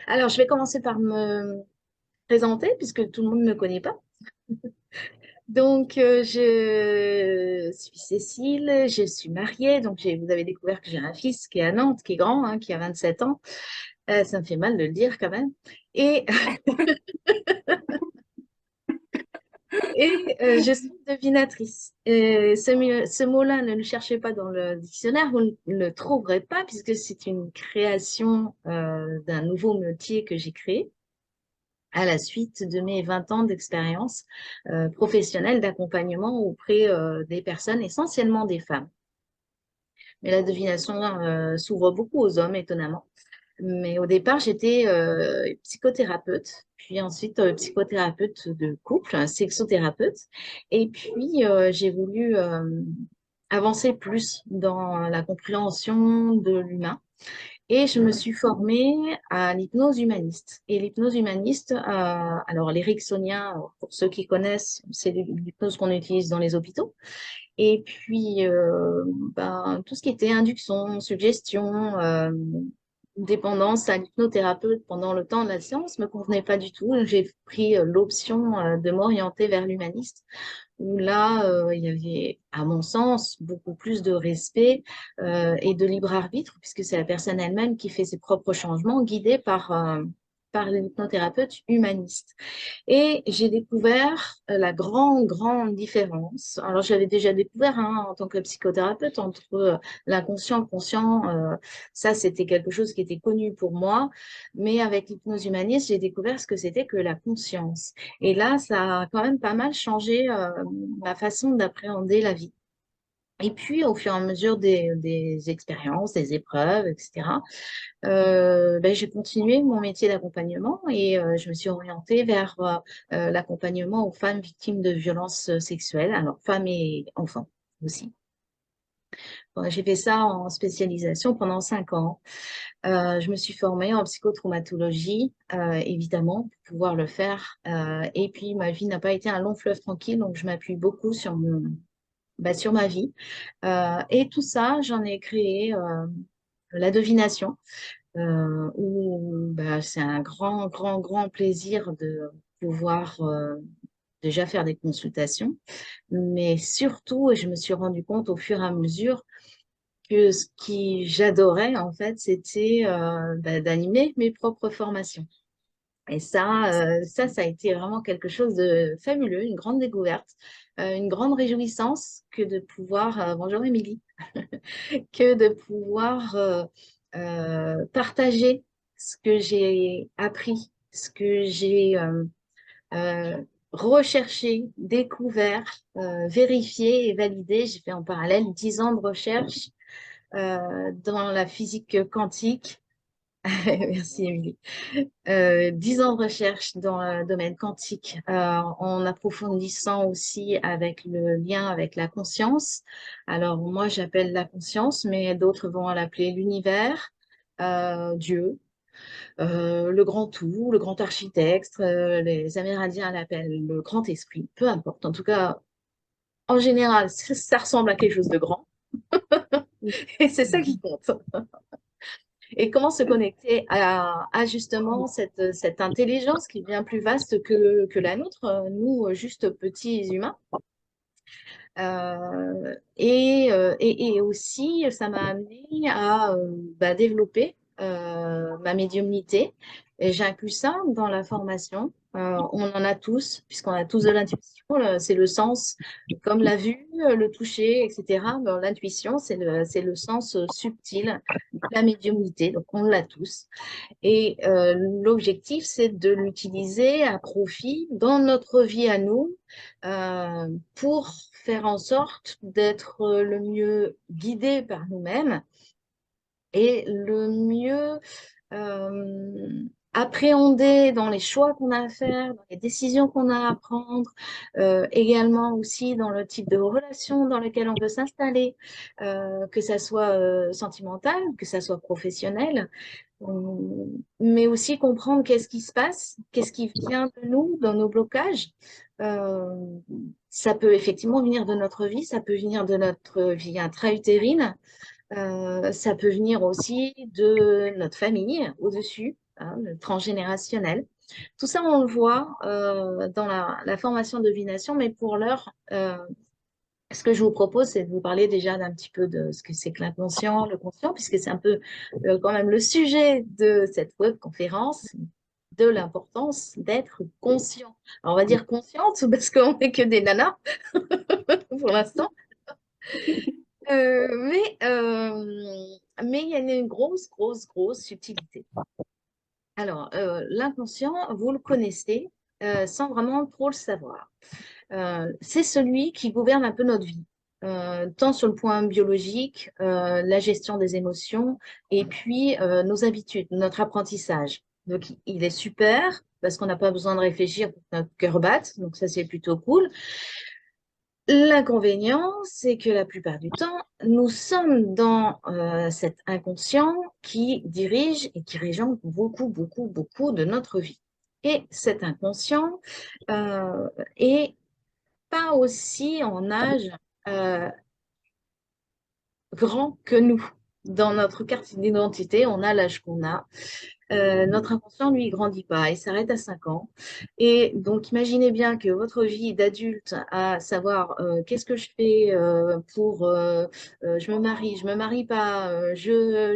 Alors, je vais commencer par me présenter puisque tout le monde ne me connaît pas. Donc, je suis Cécile, je suis mariée. Donc, vous avez découvert que j'ai un fils qui est à Nantes, qui est grand, hein, qui a 27 ans. Ça me fait mal de le dire quand même. Et, je suis devinatrice. Ce mot-là, ne le cherchez pas dans le dictionnaire, vous ne le trouverez pas puisque c'est une création d'un nouveau métier que j'ai créé à la suite de mes 20 ans d'expérience professionnelle d'accompagnement auprès des personnes, essentiellement des femmes. Mais la divination s'ouvre beaucoup aux hommes, étonnamment. Mais au départ, j'étais psychothérapeute, puis ensuite psychothérapeute de couple, sexothérapeute. Et puis, j'ai voulu avancer plus dans la compréhension de l'humain. Et je me suis formée à l'hypnose humaniste. Et l'hypnose humaniste, alors l'éricksonien, pour ceux qui connaissent, c'est l'hypnose qu'on utilise dans les hôpitaux. Et puis, tout ce qui était induction, suggestion, dépendance à l'hypnothérapeute pendant le temps de la séance me convenait pas du tout. J'ai pris l'option de m'orienter vers l'humaniste où là, il y avait, à mon sens, beaucoup plus de respect et de libre arbitre, puisque c'est la personne elle-même qui fait ses propres changements, guidée par l'hypnothérapeute humaniste. Et j'ai découvert la grande différence. Alors, j'avais déjà découvert en tant que psychothérapeute entre l'inconscient et le conscient. Ça, c'était quelque chose qui était connu pour moi. Mais avec l'hypnose humaniste, j'ai découvert ce que c'était que la conscience. Et là, ça a quand même pas mal changé ma façon d'appréhender la vie. Et puis, au fur et à mesure des expériences, des épreuves, etc., j'ai continué mon métier d'accompagnement et je me suis orientée vers l'accompagnement aux femmes victimes de violences sexuelles, alors femmes et enfants aussi. Bon, j'ai fait ça en spécialisation pendant 5 ans. Je me suis formée en psychotraumatologie, évidemment, pour pouvoir le faire. Et puis, ma vie n'a pas été un long fleuve tranquille, donc je m'appuie beaucoup sur ma vie. Et tout ça, j'en ai créé la divination où c'est un grand plaisir de pouvoir déjà faire des consultations, mais surtout, et je me suis rendu compte au fur et à mesure que ce qui j'adorais en fait, c'était d'animer mes propres formations. Et ça a été vraiment quelque chose de fabuleux, une grande découverte, une grande réjouissance que de pouvoir, bonjour Émilie, que de pouvoir partager ce que j'ai appris, ce que j'ai euh, recherché, découvert, vérifié et validé. J'ai fait en parallèle 10 ans de recherche dans la physique quantique. Merci Émilie. 10 ans de recherche dans le domaine quantique, en approfondissant aussi avec le lien avec la conscience. Alors moi, j'appelle la conscience, mais d'autres vont l'appeler l'univers, Dieu, le grand tout, le grand architecte, les Amérindiens l'appellent le grand esprit, peu importe. En tout cas, en général, ça ressemble à quelque chose de grand et c'est ça qui compte. Et comment se connecter à justement cette intelligence qui est bien plus vaste que la nôtre, nous, juste petits humains. Et aussi, ça m'a amené à développer ma médiumnité. Et j'inclus ça dans la formation. On en a tous, puisqu'on a tous de l'intuition. C'est le sens, comme la vue, le toucher, etc. Ben, l'intuition, c'est le sens subtil de la médiumnité. Donc, on l'a tous. Et l'objectif, c'est de l'utiliser à profit dans notre vie à nous pour faire en sorte d'être le mieux guidé par nous-mêmes et le mieux euh, appréhender dans les choix qu'on a à faire, dans les décisions qu'on a à prendre, également aussi dans le type de relation dans lequel on veut s'installer, que ça soit sentimental, que ça soit professionnel, mais aussi comprendre qu'est-ce qui se passe, qu'est-ce qui vient de nous, dans nos blocages. Euh, Ça peut effectivement venir de notre vie, ça peut venir de notre vie intra-utérine, ça peut venir aussi de notre famille au-dessus. hein, le transgénérationnel. Tout ça, on le voit dans la formation de divination, mais pour l'heure, ce que je vous propose, c'est de vous parler déjà d'un petit peu de ce que c'est que l'inconscient, le conscient, puisque c'est un peu quand même le sujet de cette webconférence, de l'importance d'être conscient. Alors, on va dire consciente, parce qu'on n'est que des nanas pour l'instant. Mais il y a une grosse, grosse, grosse subtilité. Alors, l'inconscient, vous le connaissez sans vraiment trop le savoir. C'est celui qui gouverne un peu notre vie, tant sur le point biologique, la gestion des émotions, et puis nos habitudes, notre apprentissage. Donc, il est super parce qu'on n'a pas besoin de réfléchir pour que notre cœur batte, donc ça, c'est plutôt cool. L'inconvénient, c'est que la plupart du temps, nous sommes dans cet inconscient qui dirige et qui régente beaucoup, beaucoup, beaucoup de notre vie. Et cet inconscient est pas aussi en âge euh, grand que nous. Dans notre carte d'identité, on a l'âge qu'on a. Notre inconscient, lui, il grandit pas, il s'arrête à 5 ans. Et donc, imaginez bien que votre vie d'adulte, à savoir qu'est-ce que je fais pour, je me marie pas, je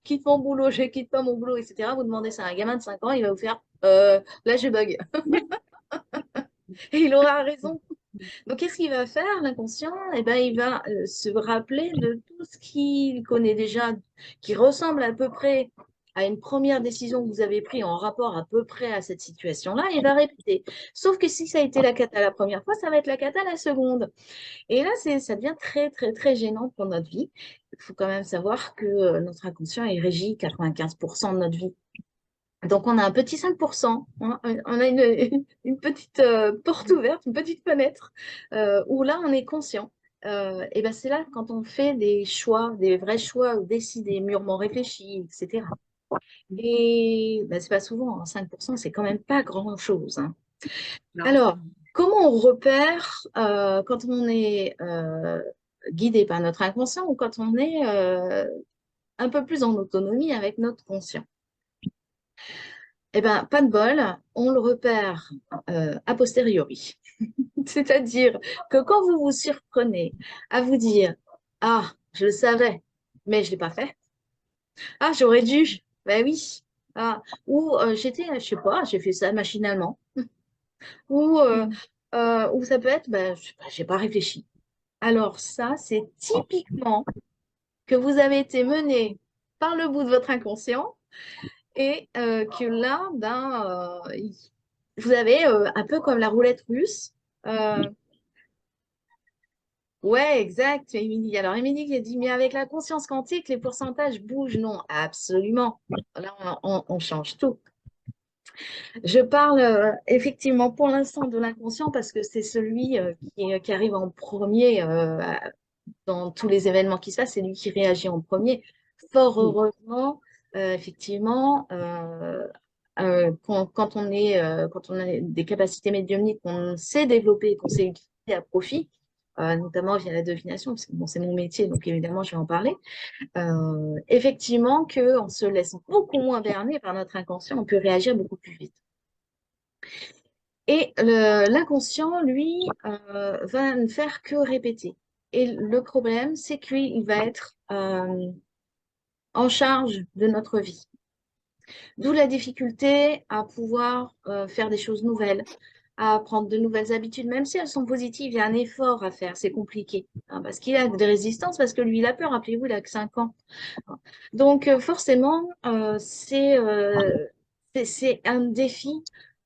quitte mon boulot, je quitte pas mon boulot, etc. Vous demandez ça à un gamin de 5 ans, il va vous faire, là, je bug. Et il aura raison. Donc, qu'est-ce qu'il va faire, l'inconscient? Eh ben, il va se rappeler de tout ce qu'il connaît déjà, qui ressemble à peu près à une première décision que vous avez prise en rapport à peu près à cette situation-là, et il va répéter. Sauf que si ça a été la cata la première fois, ça va être la cata la seconde. Et là, ça devient très, très, très gênant pour notre vie. Il faut quand même savoir que notre inconscient est régi 95% de notre vie. Donc, on a un petit 5%, hein, on a une petite porte ouverte, une petite fenêtre, où là, on est conscient. Et ben c'est là quand on fait des choix, des vrais choix décidés, mûrement réfléchis, etc. Et ben, c'est pas souvent, hein, 5%, c'est quand même pas grand-chose, hein. Non. Alors, comment on repère quand on est guidé par notre inconscient ou quand on est un peu plus en autonomie avec notre conscient? Eh bien, pas de bol, on le repère a posteriori. C'est-à-dire que quand vous vous surprenez à vous dire, ah, je le savais, mais je ne l'ai pas fait. Ah, j'aurais dû. Ben oui. Ah, ou je sais pas, j'ai fait ça machinalement. Ou, Mm. ou ça peut être, ben, je sais pas, j'ai pas réfléchi. Alors ça, c'est typiquement que vous avez été mené par le bout de votre inconscient et que là, ben, vous avez un peu comme la roulette russe. Euh, ouais, exact, Émilie. Alors, Émilie qui a dit, mais avec la conscience quantique, les pourcentages bougent. Non, absolument. Là, on change tout. Je parle effectivement pour l'instant de l'inconscient parce que c'est celui qui arrive en premier dans tous les événements qui se passent. C'est lui qui réagit en premier. Fort heureusement, effectivement, quand on a des capacités médiumniques qu'on sait développer, qu'on sait utiliser à profit, notamment via la divination, parce que bon, c'est mon métier, donc évidemment, je vais en parler. Effectivement, qu'on se laisse beaucoup moins berner par notre inconscient, on peut réagir beaucoup plus vite. Et l'inconscient, lui, va ne faire que répéter. Et le problème, c'est qu'il va être en charge de notre vie. D'où la difficulté à pouvoir faire des choses nouvelles, à prendre de nouvelles habitudes, même si elles sont positives, il y a un effort à faire, c'est compliqué, hein, parce qu'il a des résistances, parce que lui, il a peur, rappelez-vous, il a que 5 ans. Donc, forcément, c'est un défi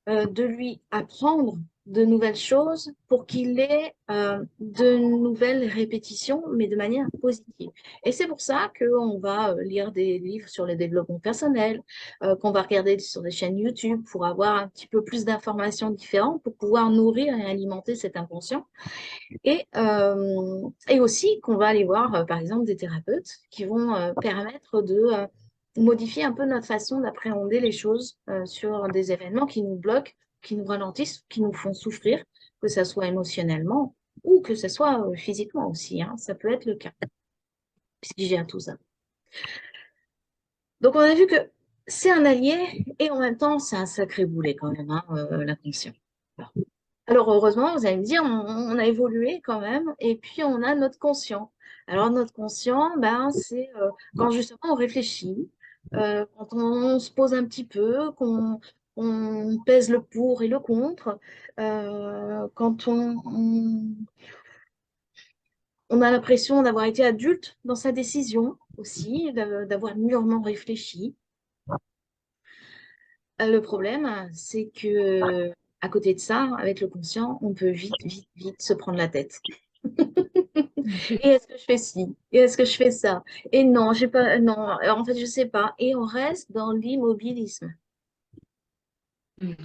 de lui apprendre de nouvelles choses pour qu'il ait de nouvelles répétitions, mais de manière positive. Et c'est pour ça qu'on va lire des livres sur le développement personnel, qu'on va regarder sur des chaînes YouTube pour avoir un petit peu plus d'informations différentes, pour pouvoir nourrir et alimenter cet inconscient. Et aussi qu'on va aller voir, par exemple, des thérapeutes qui vont permettre de modifier un peu notre façon d'appréhender les choses sur des événements qui nous bloquent, qui nous ralentissent, qui nous font souffrir, que ce soit émotionnellement ou que ce soit physiquement aussi, hein. Ça peut être le cas, puisqu'il gère tout ça. Donc, on a vu que c'est un allié et en même temps, c'est un sacré boulet quand même, hein, l'inconscient. Alors, heureusement, vous allez me dire, on a évolué quand même, et puis on a notre conscient. Alors, notre conscient, ben, c'est quand justement on réfléchit, quand on se pose un petit peu, on pèse le pour et le contre, quand on a l'impression d'avoir été adulte dans sa décision aussi, d'avoir mûrement réfléchi. Le problème, c'est que à côté de ça, avec le conscient, on peut vite, vite, vite se prendre la tête. Et est-ce que je fais ci? Et est-ce que je fais ça? Et non, j'ai pas, non, en fait, je sais pas. Et on reste dans l'immobilisme.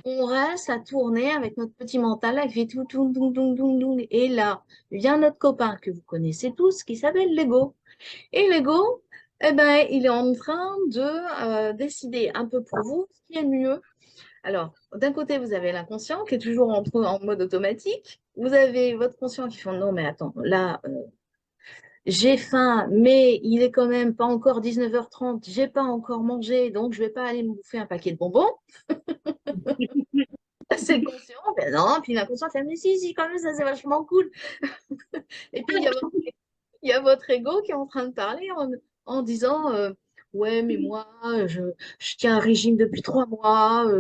On reste à tourner avec notre petit mental là, qui fait tout, tout, tout, tout, tout, tout. Et là, vient notre copain que vous connaissez tous, qui s'appelle l'ego. Et l'ego, eh ben, il est en train de décider un peu pour vous ce qui est mieux. Alors, d'un côté, vous avez l'inconscient qui est toujours en mode automatique. Vous avez votre conscient qui fait non, mais attends, là, j'ai faim, mais il est quand même pas encore 19h30, j'ai pas encore mangé, donc je vais pas aller me bouffer un paquet de bonbons. C'est le conscient, ben non, puis l'inconscient fait, mais si, si, quand même, ça c'est vachement cool. Et puis il y a votre ego qui est en train de parler en disant ouais, mais moi, je tiens un régime depuis 3 mois,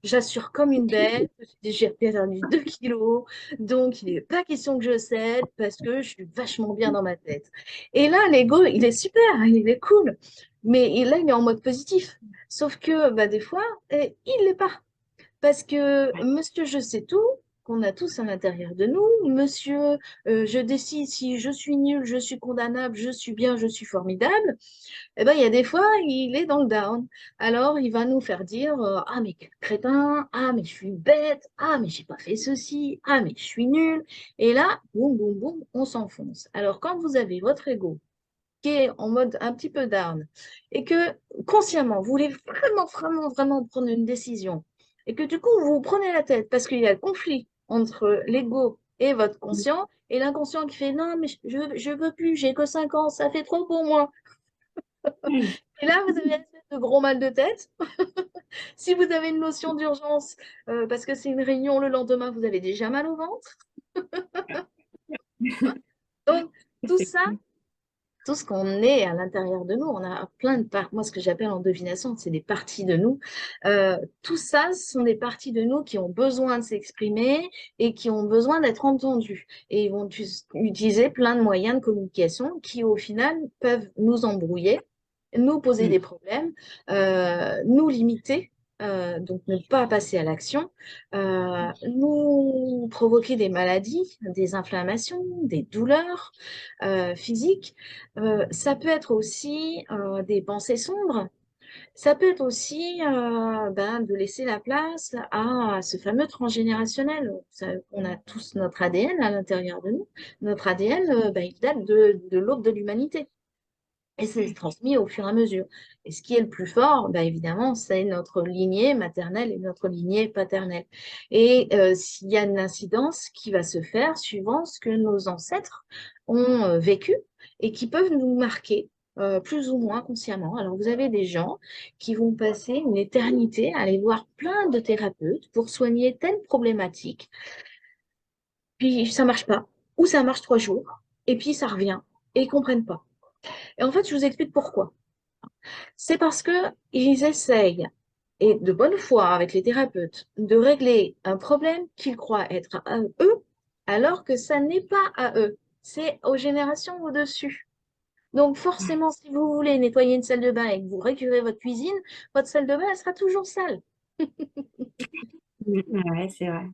j'assure comme une bête, j'ai perdu 2 kilos, donc il n'est pas question que je cède parce que je suis vachement bien dans ma tête. Et là, l'ego, il est super, il est cool, mais là, il est en mode positif. Sauf que bah, des fois, il ne l'est pas. Parce que monsieur, je sais tout, qu'on a tous à l'intérieur de nous, monsieur, je décide si je suis nul, je suis condamnable, je suis bien, je suis formidable, eh ben, il y a des fois, il est dans le down. Alors, il va nous faire dire, ah, mais quel crétin, ah, mais je suis bête, ah, mais j'ai pas fait ceci, ah, mais je suis nul. Et là, boum, boum, boum, on s'enfonce. Alors, quand vous avez votre ego qui est en mode un petit peu down et que consciemment, vous voulez vraiment, vraiment, vraiment prendre une décision et que du coup, vous vous prenez la tête parce qu'il y a le conflit entre l'ego et votre conscient et l'inconscient qui fait non, mais je veux plus, j'ai que 5 ans, ça fait trop pour moi. Et là, vous avez une espèce de gros mal de tête. Si vous avez une notion d'urgence parce que c'est une réunion le lendemain, vous avez déjà mal au ventre. Donc, tout ça, tout ce qu'on est à l'intérieur de nous, on a plein de parts. Moi, ce que j'appelle en divination, c'est des parties de nous. Tout ça, ce sont des parties de nous qui ont besoin de s'exprimer et qui ont besoin d'être entendues. Et ils vont utiliser plein de moyens de communication qui, au final, peuvent nous embrouiller, nous poser des problèmes, nous limiter. Donc ne pas passer à l'action, nous provoquer des maladies, des inflammations, des douleurs physiques. Ça peut être aussi des pensées sombres. Ça peut être aussi ben, de laisser la place à ce fameux transgénérationnel. On a tous notre ADN à l'intérieur de nous. Notre ADN, ben, il date de l'aube de l'humanité. Et c'est transmis au fur et à mesure. Et ce qui est le plus fort, ben, évidemment, c'est notre lignée maternelle et notre lignée paternelle. Et s'il y a une incidence qui va se faire suivant ce que nos ancêtres ont vécu et qui peuvent nous marquer plus ou moins consciemment. Alors, vous avez des gens qui vont passer une éternité à aller voir plein de thérapeutes pour soigner telle problématique, puis ça marche pas, ou ça marche 3 jours, et puis ça revient, et ils comprennent pas. Et en fait, je vous explique pourquoi. C'est parce qu'ils essayent, et de bonne foi avec les thérapeutes, de régler un problème qu'ils croient être à eux, alors que ça n'est pas à eux. C'est aux générations au-dessus. Donc forcément, si vous voulez nettoyer une salle de bain et que vous récurez votre cuisine, votre salle de bain, elle sera toujours sale. Ouais, c'est vrai.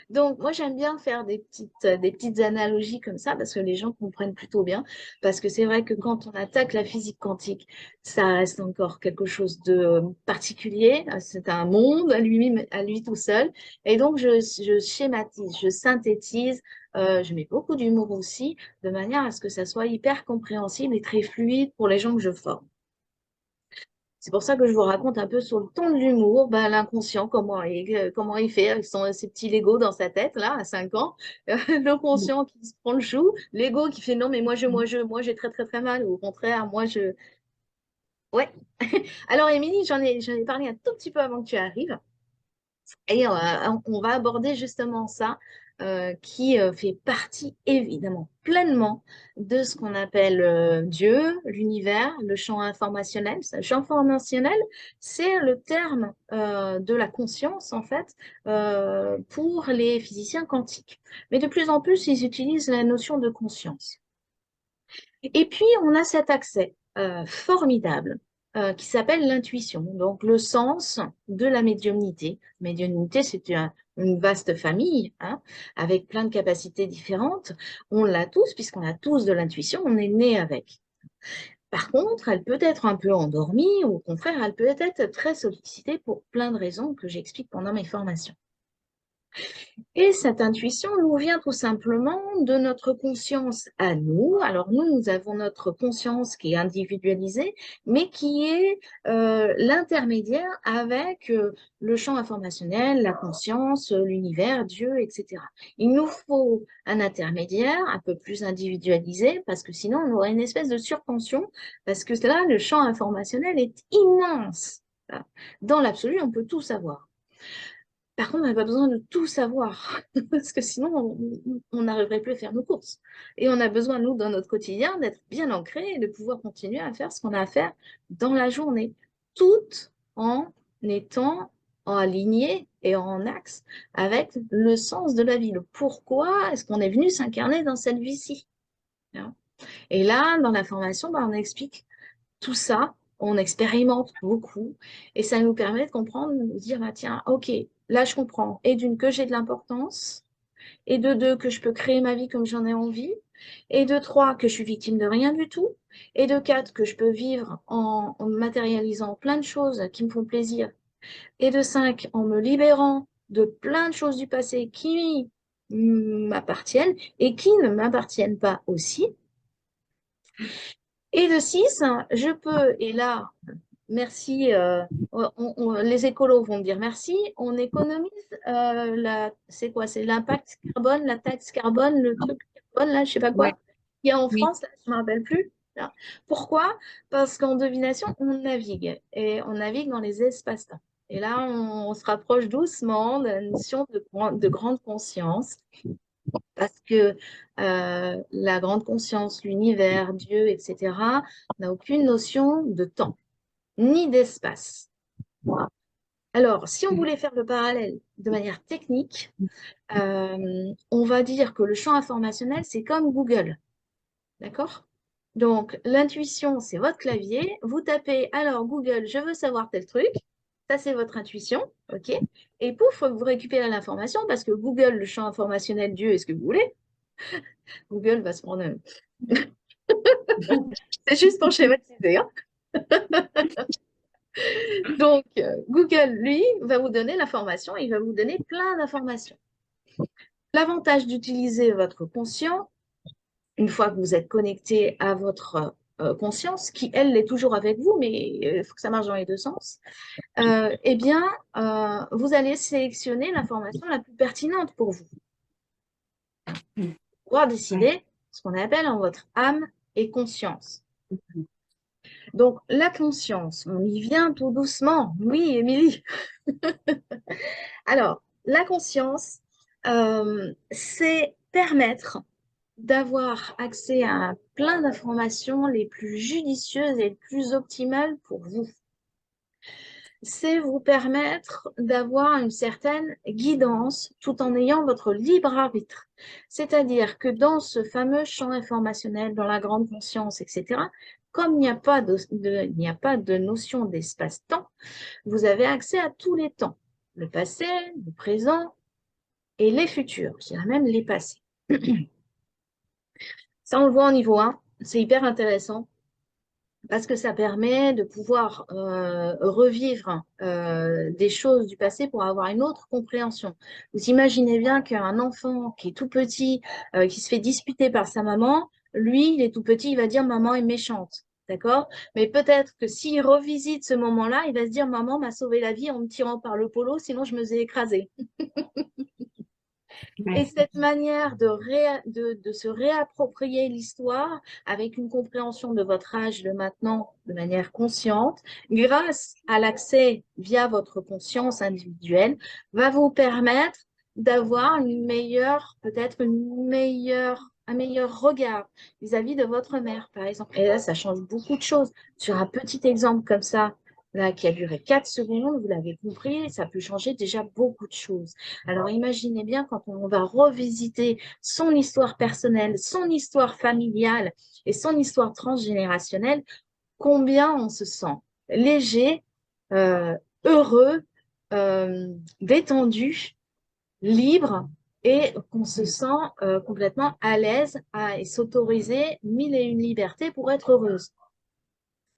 Donc, moi, j'aime bien faire des petites analogies comme ça parce que les gens comprennent plutôt bien. Parce que c'est vrai que quand on attaque la physique quantique, ça reste encore quelque chose de particulier. C'est un monde à lui tout seul. Et donc, je schématise, je synthétise, je mets beaucoup d'humour aussi, de manière à ce que ça soit hyper compréhensible et très fluide pour les gens que je forme. C'est pour ça que je vous raconte un peu sur le ton de l'humour, ben, l'inconscient, comment il fait avec ses petits Legos dans sa tête, là, à 5 ans. Le conscient qui se prend le chou, l'ego qui fait non, mais moi, j'ai très, très, très mal. Ou au contraire, moi, je. Ouais. Alors, Émilie, j'en ai parlé un tout petit peu avant que tu arrives. Et on va aborder justement ça, qui fait partie évidemment pleinement de ce qu'on appelle Dieu, l'univers, le champ informationnel. Le champ informationnel, c'est le terme de la conscience, en fait, pour les physiciens quantiques. Mais de plus en plus, ils utilisent la notion de conscience. Et puis, on a cet accès formidable qui s'appelle l'intuition, donc le sens de la médiumnité. Médiumnité, c'est une vaste famille, hein, avec plein de capacités différentes. On l'a tous, puisqu'on a tous de l'intuition, on est né avec. Par contre, elle peut être un peu endormie, ou au contraire, elle peut être très sollicitée pour plein de raisons que j'explique pendant mes formations. Et cette intuition nous vient tout simplement de notre conscience à nous. Alors nous avons notre conscience qui est individualisée, mais qui est l'intermédiaire avec le champ informationnel, la conscience, l'univers, Dieu, etc. Il nous faut un intermédiaire un peu plus individualisé, parce que sinon on aurait une espèce de surtension, parce que là, le champ informationnel est immense. Dans l'absolu, on peut tout savoir. Par contre, on n'a pas besoin de tout savoir, parce que sinon, on n'arriverait plus à faire nos courses. Et on a besoin, nous, dans notre quotidien, d'être bien ancrés et de pouvoir continuer à faire ce qu'on a à faire dans la journée, tout en étant en aligné et en axe avec le sens de la vie. Le pourquoi est-ce qu'on est venu s'incarner dans cette vie-ci? Hein. Et là, dans la formation, on explique tout ça, on expérimente beaucoup et ça nous permet de comprendre, de nous dire, bah, tiens, ok, là je comprends. Et d'une, que j'ai de l'importance, et de deux, que je peux créer ma vie comme j'en ai envie, et de trois, que je suis victime de rien du tout, et de quatre, que je peux vivre en matérialisant plein de choses qui me font plaisir, et de cinq, en me libérant de plein de choses du passé qui m'appartiennent et qui ne m'appartiennent pas aussi. Et de 6, je peux, et là, merci, les écolos vont me dire merci, on économise, c'est quoi? C'est l'impact carbone, la taxe carbone, le truc carbone, là, je sais pas Ouais, quoi, qu'il y a en oui. France, là, je ne me rappelle plus. Là. Pourquoi? Parce qu'en divination, on navigue, et on navigue dans les espaces-temps. Et là, on se rapproche doucement de la notion de grande conscience, parce que la grande conscience, l'univers, Dieu, etc., n'a aucune notion de temps, ni d'espace. Alors, si on voulait faire le parallèle de manière technique, on va dire que le champ informationnel, c'est comme Google. D'accord? Donc, l'intuition, c'est votre clavier. Vous tapez, alors Google, je veux savoir tel truc. Ça, c'est votre intuition. OK? Et pouf, vous récupérez l'information parce que Google, le champ informationnel, Dieu, est-ce que vous voulez? Google va se prendre un... C'est juste pour schématiser, hein. Donc, Google, lui, va vous donner l'information, il va vous donner plein d'informations. L'avantage d'utiliser votre conscient, une fois que vous êtes connecté à votre conscience, qui, elle, est toujours avec vous, mais il faut que ça marche dans les deux sens, eh bien, vous allez sélectionner l'information la plus pertinente pour vous. Pouvoir décider ce qu'on appelle en votre âme et conscience. Donc, la conscience, on y vient tout doucement. Oui, Émilie. Alors, la conscience, c'est permettre d'avoir accès à plein d'informations les plus judicieuses et les plus optimales pour vous. C'est vous permettre d'avoir une certaine guidance tout en ayant votre libre arbitre. C'est-à-dire que dans ce fameux champ informationnel, dans la grande conscience, etc., comme il n'y a pas il n'y a pas de notion d'espace-temps, vous avez accès à tous les temps, le passé, le présent et les futurs, je dirais même les passés. Ça, on le voit au niveau 1, c'est hyper intéressant parce que ça permet de pouvoir revivre des choses du passé pour avoir une autre compréhension. Vous imaginez bien qu'un enfant qui est tout petit, qui se fait disputer par sa maman, lui, il est tout petit, il va dire maman est méchante. D'accord? Mais peut-être que s'il revisite ce moment-là, il va se dire maman m'a sauvé la vie en me tirant par le polo, sinon je me faisais écraser. Et Merci. cette manière de se réapproprier l'histoire avec une compréhension de votre âge de maintenant de manière consciente, grâce à l'accès via votre conscience individuelle, va vous permettre d'avoir une meilleure, peut-être un meilleur regard vis-à-vis de votre mère, par exemple. Et là, ça change beaucoup de choses. Sur un petit exemple comme ça, là, qui a duré 4 secondes, vous l'avez compris, ça peut changer déjà beaucoup de choses. Alors imaginez bien quand on va revisiter son histoire personnelle, son histoire familiale et son histoire transgénérationnelle, combien on se sent léger, euh, heureux, détendu, libre et qu'on se sent complètement à l'aise et s'autoriser mille et une libertés pour être heureuse.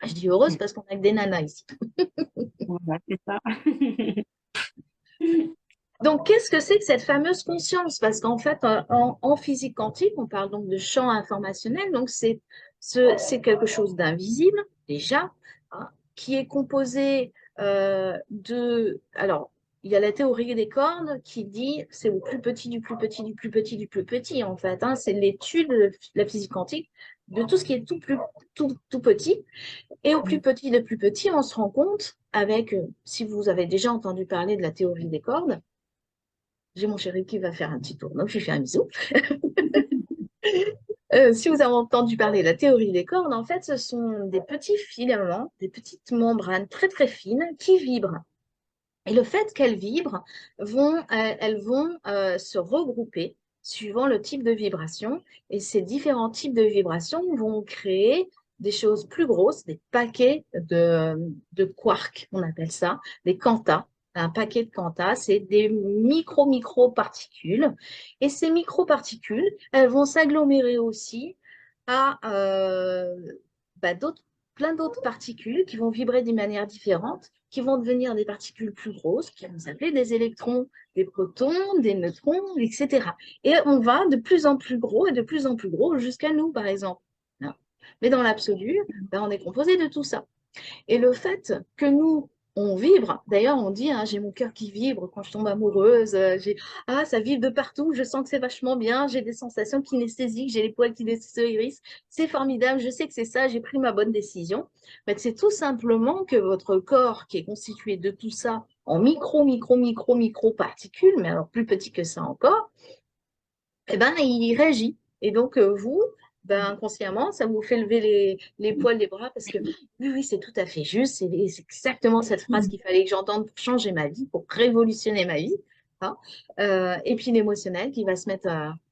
Je dis heureuse parce qu'on a que des nanas ici. Voilà, c'est ça. Donc, qu'est-ce que c'est que cette fameuse conscience? Parce qu'en fait, en physique quantique, on parle donc de champ informationnel. Donc, c'est quelque chose d'invisible, déjà, hein, qui est composé de... Alors, il y a la théorie des cordes qui dit c'est au plus petit, du plus petit, du plus petit, du plus petit, en fait. Hein. C'est l'étude de la physique quantique de tout ce qui est tout petit. Et au plus petit, on se rend compte avec, si vous avez déjà entendu parler de la théorie des cordes, j'ai mon chéri qui va faire un petit tour, donc je lui fais un bisou. Si vous avez entendu parler de la théorie des cordes, en fait, ce sont des petits filaments, des petites membranes très très fines qui vibrent. Et le fait qu'elles vibrent, elles vont se regrouper suivant le type de vibration. Et ces différents types de vibrations vont créer des choses plus grosses, des paquets de quarks, on appelle ça, des quantas. Un paquet de quantas, c'est des micro-particules. Et ces micro-particules, elles vont s'agglomérer aussi à d'autres plein d'autres particules qui vont vibrer d'une manière différente, qui vont devenir des particules plus grosses, qui vont s'appeler des électrons, des protons, des neutrons, etc. Et on va de plus en plus gros et de plus en plus gros jusqu'à nous, par exemple. Mais dans l'absolu, ben, on est composé de tout ça. Et le fait que nous, on vibre, d'ailleurs on dit, hein, j'ai mon cœur qui vibre quand je tombe amoureuse, ça vibre de partout, je sens que c'est vachement bien, j'ai des sensations kinesthésiques, j'ai les poils qui se hérissent, c'est formidable, je sais que c'est ça, j'ai pris ma bonne décision. Mais c'est tout simplement que votre corps qui est constitué de tout ça en micro particules, mais alors plus petit que ça encore, eh ben, il réagit. Et donc, vous, ben, inconsciemment, ça vous fait lever les poils des bras parce que oui, oui, c'est tout à fait juste. C'est exactement cette phrase qu'il fallait que j'entende pour changer ma vie, pour révolutionner ma vie. Hein. Et puis l'émotionnel qui va se mettre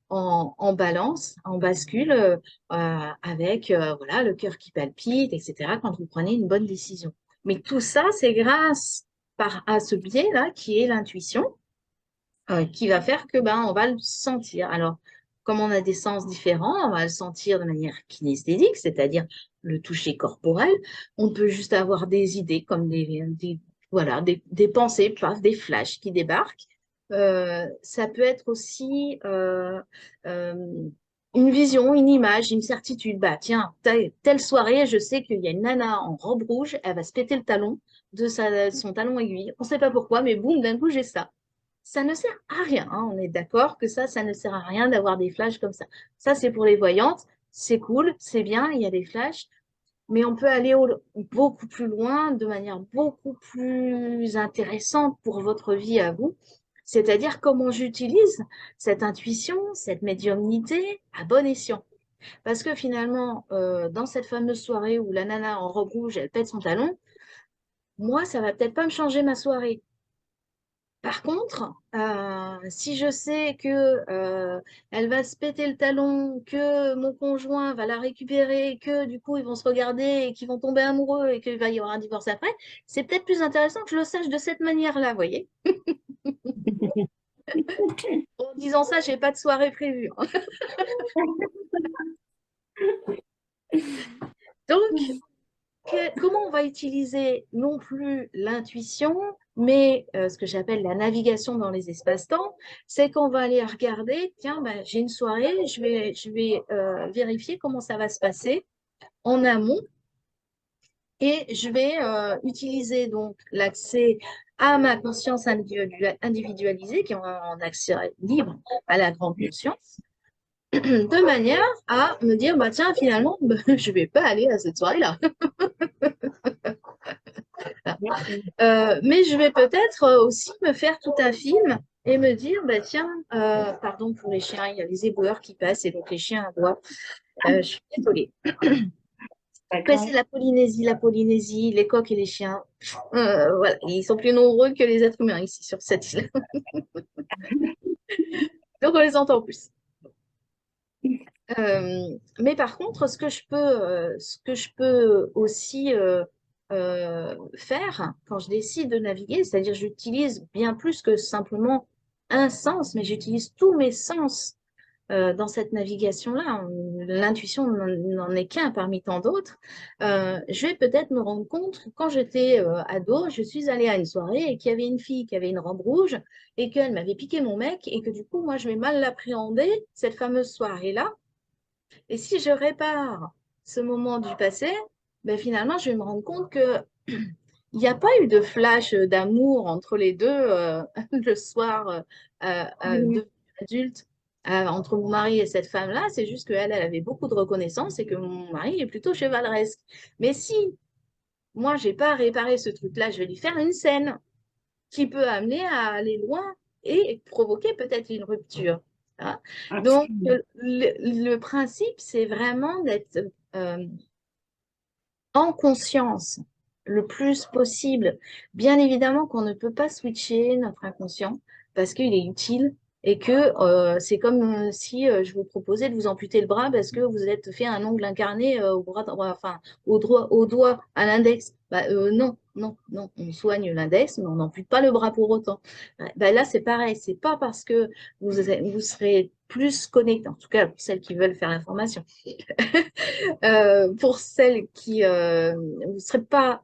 en balance, en bascule, avec voilà, le cœur qui palpite, etc., quand vous prenez une bonne décision. Mais tout ça, c'est grâce à ce biais-là qui est l'intuition qui va faire que ben, on va le sentir. Alors, comme on a des sens différents, on va le sentir de manière kinesthésique, c'est-à-dire le toucher corporel. On peut juste avoir des idées comme voilà, des pensées, paf, des flashs qui débarquent. Ça peut être aussi euh, une vision, une image, une certitude. Bah, tiens, telle soirée, je sais qu'il y a une nana en robe rouge, elle va se péter le talon de son talon aiguille. On ne sait pas pourquoi, mais boum, d'un coup, j'ai ça. Ça ne sert à rien, hein. On est d'accord que ça ne sert à rien d'avoir des flashs comme ça. Ça, c'est pour les voyantes, c'est cool, c'est bien, il y a des flashs, mais on peut aller beaucoup plus loin, de manière beaucoup plus intéressante pour votre vie à vous. C'est-à-dire comment j'utilise cette intuition, cette médiumnité à bon escient. Parce que finalement, dans cette fameuse soirée où la nana en robe rouge, elle pète son talon, moi, ça va peut-être pas me changer ma soirée. Par contre, si je sais que elle va se péter le talon, que mon conjoint va la récupérer, que du coup ils vont se regarder et qu'ils vont tomber amoureux et qu'il va y avoir un divorce après, c'est peut-être plus intéressant que je le sache de cette manière-là, vous voyez. En disant ça, j'ai pas de soirée prévue. Donc, comment on va utiliser non plus l'intuition, mais ce que j'appelle la navigation dans les espaces-temps, c'est qu'on va aller regarder, tiens, ben, j'ai une soirée, je vais vérifier comment ça va se passer en amont et je vais utiliser donc l'accès à ma conscience individualisée, qui est en accès libre à la grande conscience, de manière à me dire, bah tiens, finalement, je ne vais pas aller à cette soirée-là. Mais je vais peut-être aussi me faire tout un film et me dire, bah tiens, pardon pour les chiens, il y a les éboueurs qui passent et donc les chiens aboient. Je suis désolée. Après, c'est la Polynésie, les coqs et les chiens. Voilà, ils sont plus nombreux que les êtres humains ici sur cette île. Donc on les entend plus. Mais par contre, ce que je peux aussi faire quand je décide de naviguer, c'est-à-dire j'utilise bien plus que simplement un sens, mais j'utilise tous mes sens dans cette navigation-là. L'intuition n'en est qu'un parmi tant d'autres. Je vais peut-être me rendre compte que quand j'étais ado, je suis allée à une soirée et qu'il y avait une fille qui avait une robe rouge et qu'elle m'avait piqué mon mec et que du coup, moi, je vais mal l'appréhender, cette fameuse soirée-là. Et si je répare ce moment du passé, ben finalement, je vais me rendre compte que il n'y a pas eu de flash d'amour entre les deux le soir Oui, de adulte entre mon mari et cette femme-là. C'est juste qu'elle, elle avait beaucoup de reconnaissance et que mon mari est plutôt chevaleresque. Mais si moi, j'ai pas réparé ce truc-là, je vais lui faire une scène qui peut amener à aller loin et provoquer peut-être une rupture. Hein. Donc, absolument. le principe, c'est vraiment d'être en conscience le plus possible. Bien évidemment qu'on ne peut pas switcher notre inconscient parce qu'il est utile et que c'est comme si je vous proposais de vous amputer le bras parce que vous êtes fait un ongle incarné au bras, enfin au doigt, à l'index. Bah, non, non, non, on soigne l'index, mais on n'ampute pas le bras pour autant. Bah, là, c'est pareil, c'est pas parce que vous serez plus connecté, en tout cas pour celles qui veulent faire l'information, pour celles qui ne seraient pas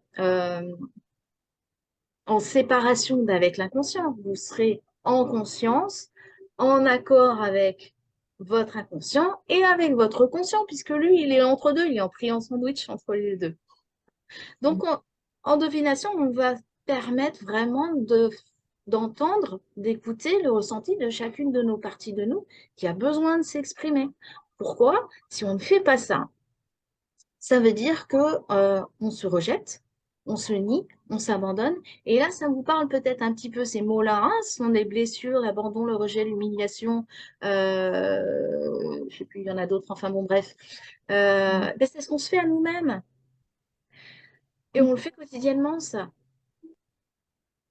en séparation avec l'inconscient, vous serez en conscience, en accord avec votre inconscient et avec votre conscient, puisque lui, il est entre deux, il est en pris en sandwich entre les deux. Donc, en divination, on va permettre vraiment d'entendre, d'écouter le ressenti de chacune de nos parties de nous qui a besoin de s'exprimer. Pourquoi? Si on ne fait pas ça, ça veut dire que on se rejette, on se nie, on s'abandonne. Et là, ça vous parle peut-être un petit peu ces mots-là, hein, ce sont les blessures, l'abandon, le rejet, l'humiliation. Je sais plus, il y en a d'autres. Enfin bon, bref. Ben, c'est ce qu'on se fait à nous-mêmes. Et on le fait quotidiennement, ça.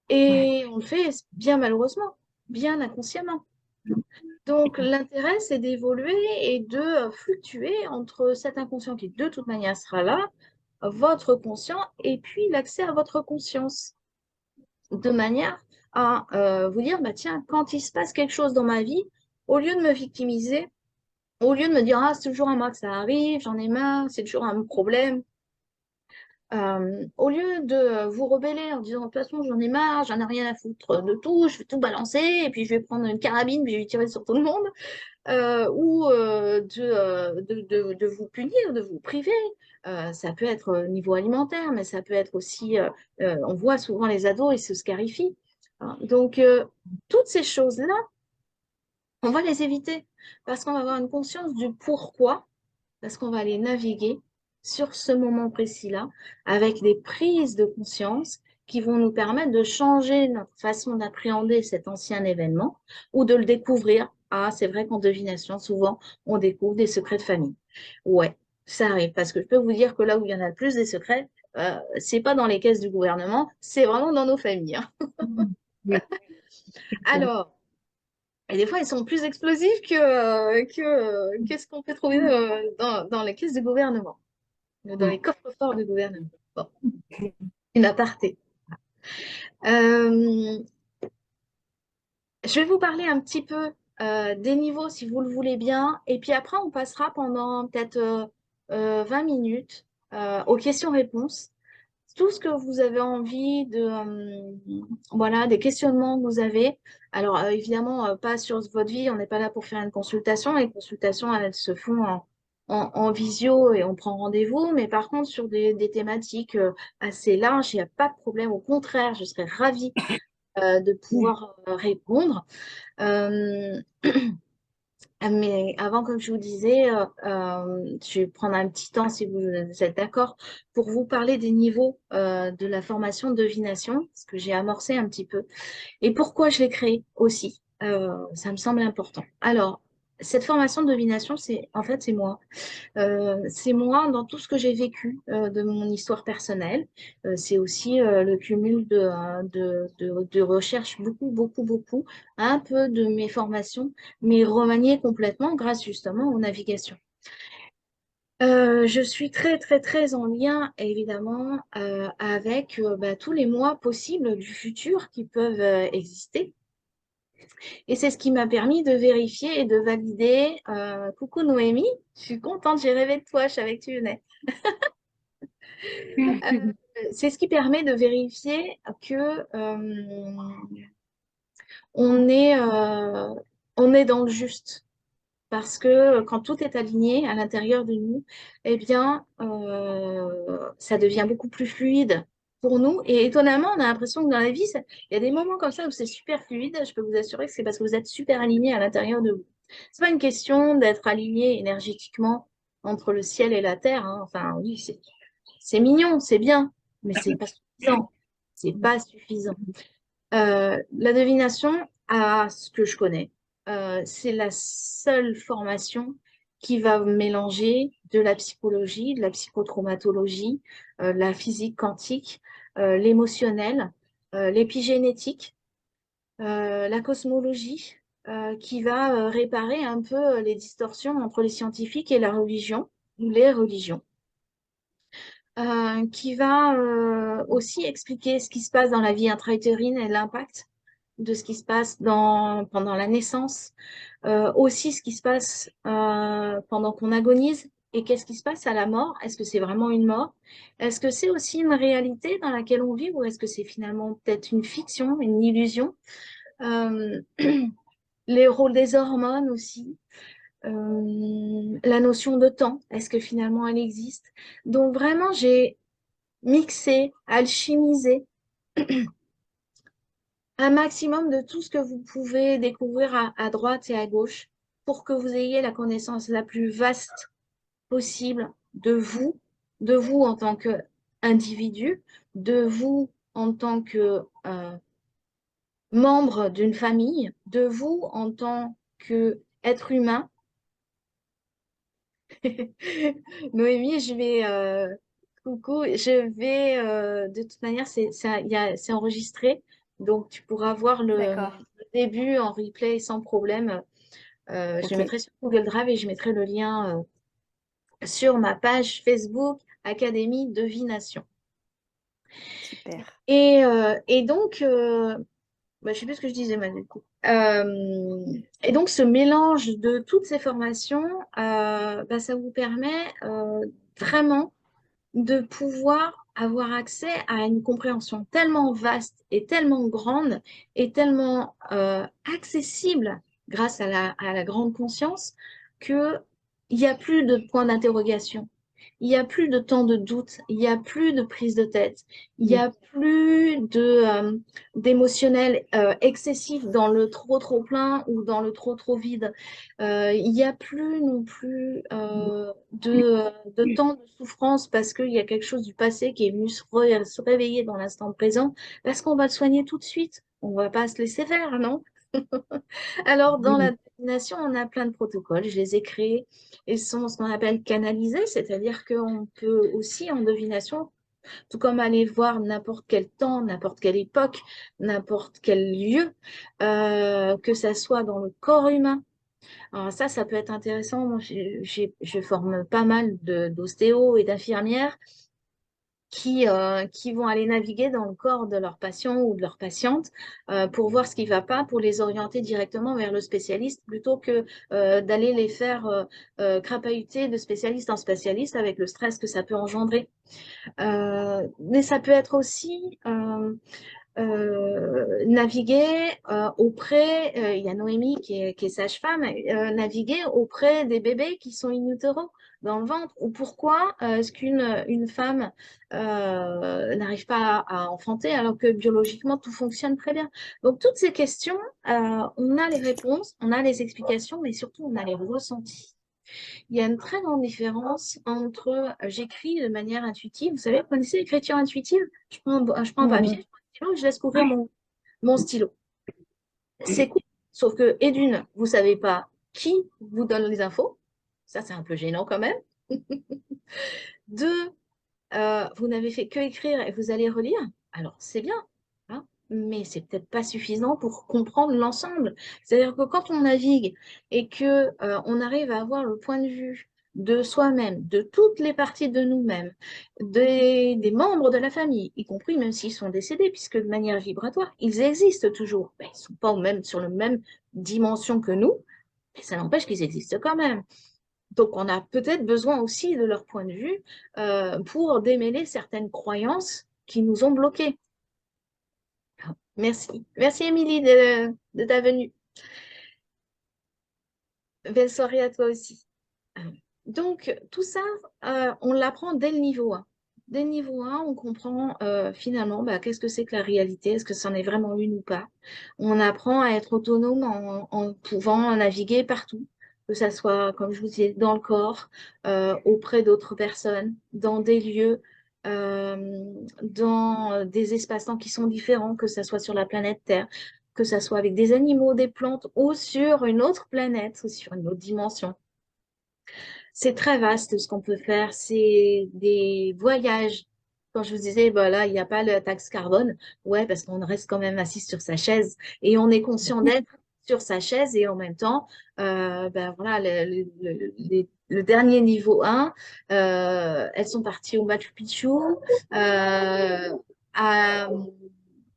Ouais. Et on le fait bien malheureusement, bien inconsciemment. Donc, l'intérêt, c'est d'évoluer et de fluctuer entre cet inconscient qui, de toute manière, sera là, votre conscient, et puis l'accès à votre conscience, de manière à vous dire, bah, tiens, quand il se passe quelque chose dans ma vie, au lieu de me victimiser, au lieu de me dire, ah, c'est toujours à moi que ça arrive, j'en ai marre, c'est toujours un problème, au lieu de vous rebeller en disant, de toute façon, j'en ai marre, j'en ai rien à foutre de tout, je vais tout balancer, et puis je vais prendre une carabine, puis je vais tirer sur tout le monde, ou de vous punir, de vous priver. Ça peut être au niveau alimentaire, mais ça peut être aussi, on voit souvent les ados, ils se scarifient. Hein. Donc, toutes ces choses-là, on va les éviter parce qu'on va avoir une conscience du pourquoi, parce qu'on va aller naviguer sur ce moment précis-là avec des prises de conscience qui vont nous permettre de changer notre façon d'appréhender cet ancien événement ou de le découvrir. Ah, c'est vrai qu'en divination, souvent, on découvre des secrets de famille. Ouais, ça arrive parce que je peux vous dire que là où il y en a le plus des secrets, c'est pas dans les caisses du gouvernement, c'est vraiment dans nos familles. Hein. Oui. Alors, et des fois, ils sont plus explosifs que ce qu'on peut trouver dans les caisses du gouvernement, dans les coffres-forts du gouvernement. Bon, une aparté. Euh, je vais vous parler un petit peu des niveaux, si vous le voulez bien, et puis après, on passera pendant peut-être 20 minutes aux questions-réponses. Tout ce que vous avez envie de, voilà, des questionnements que vous avez. Alors, évidemment, pas sur votre vie, on n'est pas là pour faire une consultation. Les consultations, elles se font en visio et on prend rendez-vous, mais par contre, sur des thématiques assez larges, il n'y a pas de problème. Au contraire, je serais ravie de pouvoir répondre. Euh, mais avant, comme je vous disais, je vais prendre un petit temps, si vous êtes d'accord, pour vous parler des niveaux de la formation de divination, ce que j'ai amorcé un petit peu, et pourquoi je l'ai créé aussi. Ça me semble important. Alors, cette formation de divination, en fait, c'est moi. C'est moi dans tout ce que j'ai vécu de mon histoire personnelle. C'est aussi le cumul de recherches, beaucoup, beaucoup, beaucoup, un peu de mes formations, mais remaniées complètement grâce justement aux navigations. Je suis très, très, très en lien, évidemment, avec tous les mois possibles du futur qui peuvent exister. Et c'est ce qui m'a permis de vérifier et de valider. Coucou Noémie, je suis contente, j'ai rêvé de toi, je savais que tu venais. C'est ce qui permet de vérifier que on est, euh, on est dans le juste. Parce que quand tout est aligné à l'intérieur de nous, eh bien, ça devient beaucoup plus fluide pour nous. Et étonnamment, on a l'impression que dans la vie, il y a des moments comme ça où c'est super fluide. Je peux vous assurer que c'est parce que vous êtes super aligné à l'intérieur de vous. C'est pas une question d'être aligné énergétiquement entre le ciel et la terre, hein. Enfin, oui, c'est mignon, c'est bien, mais c'est pas suffisant. C'est pas suffisant. La divination, à ce que je connais, c'est la seule formation qui va mélanger de la psychologie, de la psychotraumatologie, la physique quantique, l'émotionnel, l'épigénétique, la cosmologie, qui va réparer un peu les distorsions entre les scientifiques et la religion, ou les religions. Qui va aussi expliquer ce qui se passe dans la vie intra-utérine et l'impact de ce qui se passe pendant la naissance, aussi ce qui se passe pendant qu'on agonise et qu'est-ce qui se passe à la mort. Est-ce que c'est vraiment une mort? Est-ce que c'est aussi une réalité dans laquelle on vit ou est-ce que c'est finalement peut-être une fiction, une illusion? Euh, les rôles des hormones aussi. La notion de temps, est-ce que finalement elle existe? Donc vraiment, j'ai mixé, alchimisé un maximum de tout ce que vous pouvez découvrir à droite et à gauche pour que vous ayez la connaissance la plus vaste possible de vous en tant qu'individu, de vous en tant que membre d'une famille, de vous en tant qu'être humain. Noémie, coucou, je vais, de toute manière, c'est enregistré, donc tu pourras voir D'accord. le début en replay sans problème. Je le Ok, mettrai sur Google Drive et je mettrai le lien sur ma page Facebook Académie Divination. super. Et donc, je ne sais plus ce que je disais, mais du coup. Et donc, ce mélange de toutes ces formations, ça vous permet vraiment de pouvoir avoir accès à une compréhension tellement vaste et tellement grande et tellement accessible grâce à la grande conscience qu'il n'y a plus de point d'interrogation. Il n'y a plus de temps de doute, il n'y a plus de prise de tête, il n'y Mm. a plus d'émotionnel excessif dans le trop trop plein ou dans le trop trop vide. Il n'y a plus non plus de temps de souffrance parce qu'il y a quelque chose du passé qui est venu se réveiller dans l'instant présent, parce qu'on va le soigner tout de suite. On ne va pas se laisser faire, non? Alors, dans la Mm. divination, on a plein de protocoles. Je les ai créés et sont ce qu'on appelle canalisés, c'est-à-dire qu'on peut aussi, en divination, tout comme aller voir n'importe quel temps, n'importe quelle époque, n'importe quel lieu, que ça soit dans le corps humain. Alors ça peut être intéressant. Moi, je forme pas mal d'ostéos et d'infirmières qui vont aller naviguer dans le corps de leur patient ou de leur patiente pour voir ce qui ne va pas, pour les orienter directement vers le spécialiste plutôt que d'aller les faire crapahuter de spécialiste en spécialiste avec le stress que ça peut engendrer. Mais ça peut être aussi naviguer auprès, il y a Noémie qui est sage-femme, naviguer auprès des bébés qui sont in utero dans le ventre, ou pourquoi est-ce qu'une femme n'arrive pas à enfanter alors que biologiquement tout fonctionne très bien. Donc toutes ces questions, on a les réponses, on a les explications, mais surtout on a les ressentis. Il y a une très grande différence entre j'écris de manière intuitive. Vous savez, vous connaissez l'écriture intuitive? Je prends un papier, je Mhm. prends un stylo, je laisse courir mon stylo. C'est cool. Sauf que, et d'une, vous savez pas qui vous donne les infos. Ça, c'est un peu gênant quand même. Deux, vous n'avez fait que écrire et vous allez relire. Alors, c'est bien, hein, mais c'est peut-être pas suffisant pour comprendre l'ensemble. C'est-à-dire que quand on navigue et que on arrive à avoir le point de vue de soi-même, de toutes les parties de nous-mêmes, des membres de la famille, y compris même s'ils sont décédés, puisque de manière vibratoire, ils existent toujours. Ben, ils ne sont pas sur la même dimension que nous, mais ça n'empêche qu'ils existent quand même. Donc, on a peut-être besoin aussi de leur point de vue pour démêler certaines croyances qui nous ont bloqués. Merci. Merci, Émilie, de ta venue. Belle soirée à toi aussi. Euh, Donc, tout ça, on l'apprend dès le niveau 1. Dès le niveau 1, on comprend finalement bah, qu'est-ce que c'est que la réalité, est-ce que c'en est vraiment une ou pas. On apprend à être autonome en pouvant naviguer partout, que ça soit, comme je vous disais, dans le corps, auprès d'autres personnes, dans des lieux, dans des espaces-temps qui sont différents, que ça soit sur la planète Terre, que ça soit avec des animaux, des plantes ou sur une autre planète ou sur une autre dimension. C'est très vaste ce qu'on peut faire. C'est des voyages. Quand je vous disais, bah là, il n'y a pas le taxe carbone, ouais, parce qu'on reste quand même assis sur sa chaise et on est conscient d'être sur sa chaise et en même temps, ben voilà, le dernier niveau 1, elles sont parties au Machu Picchu, à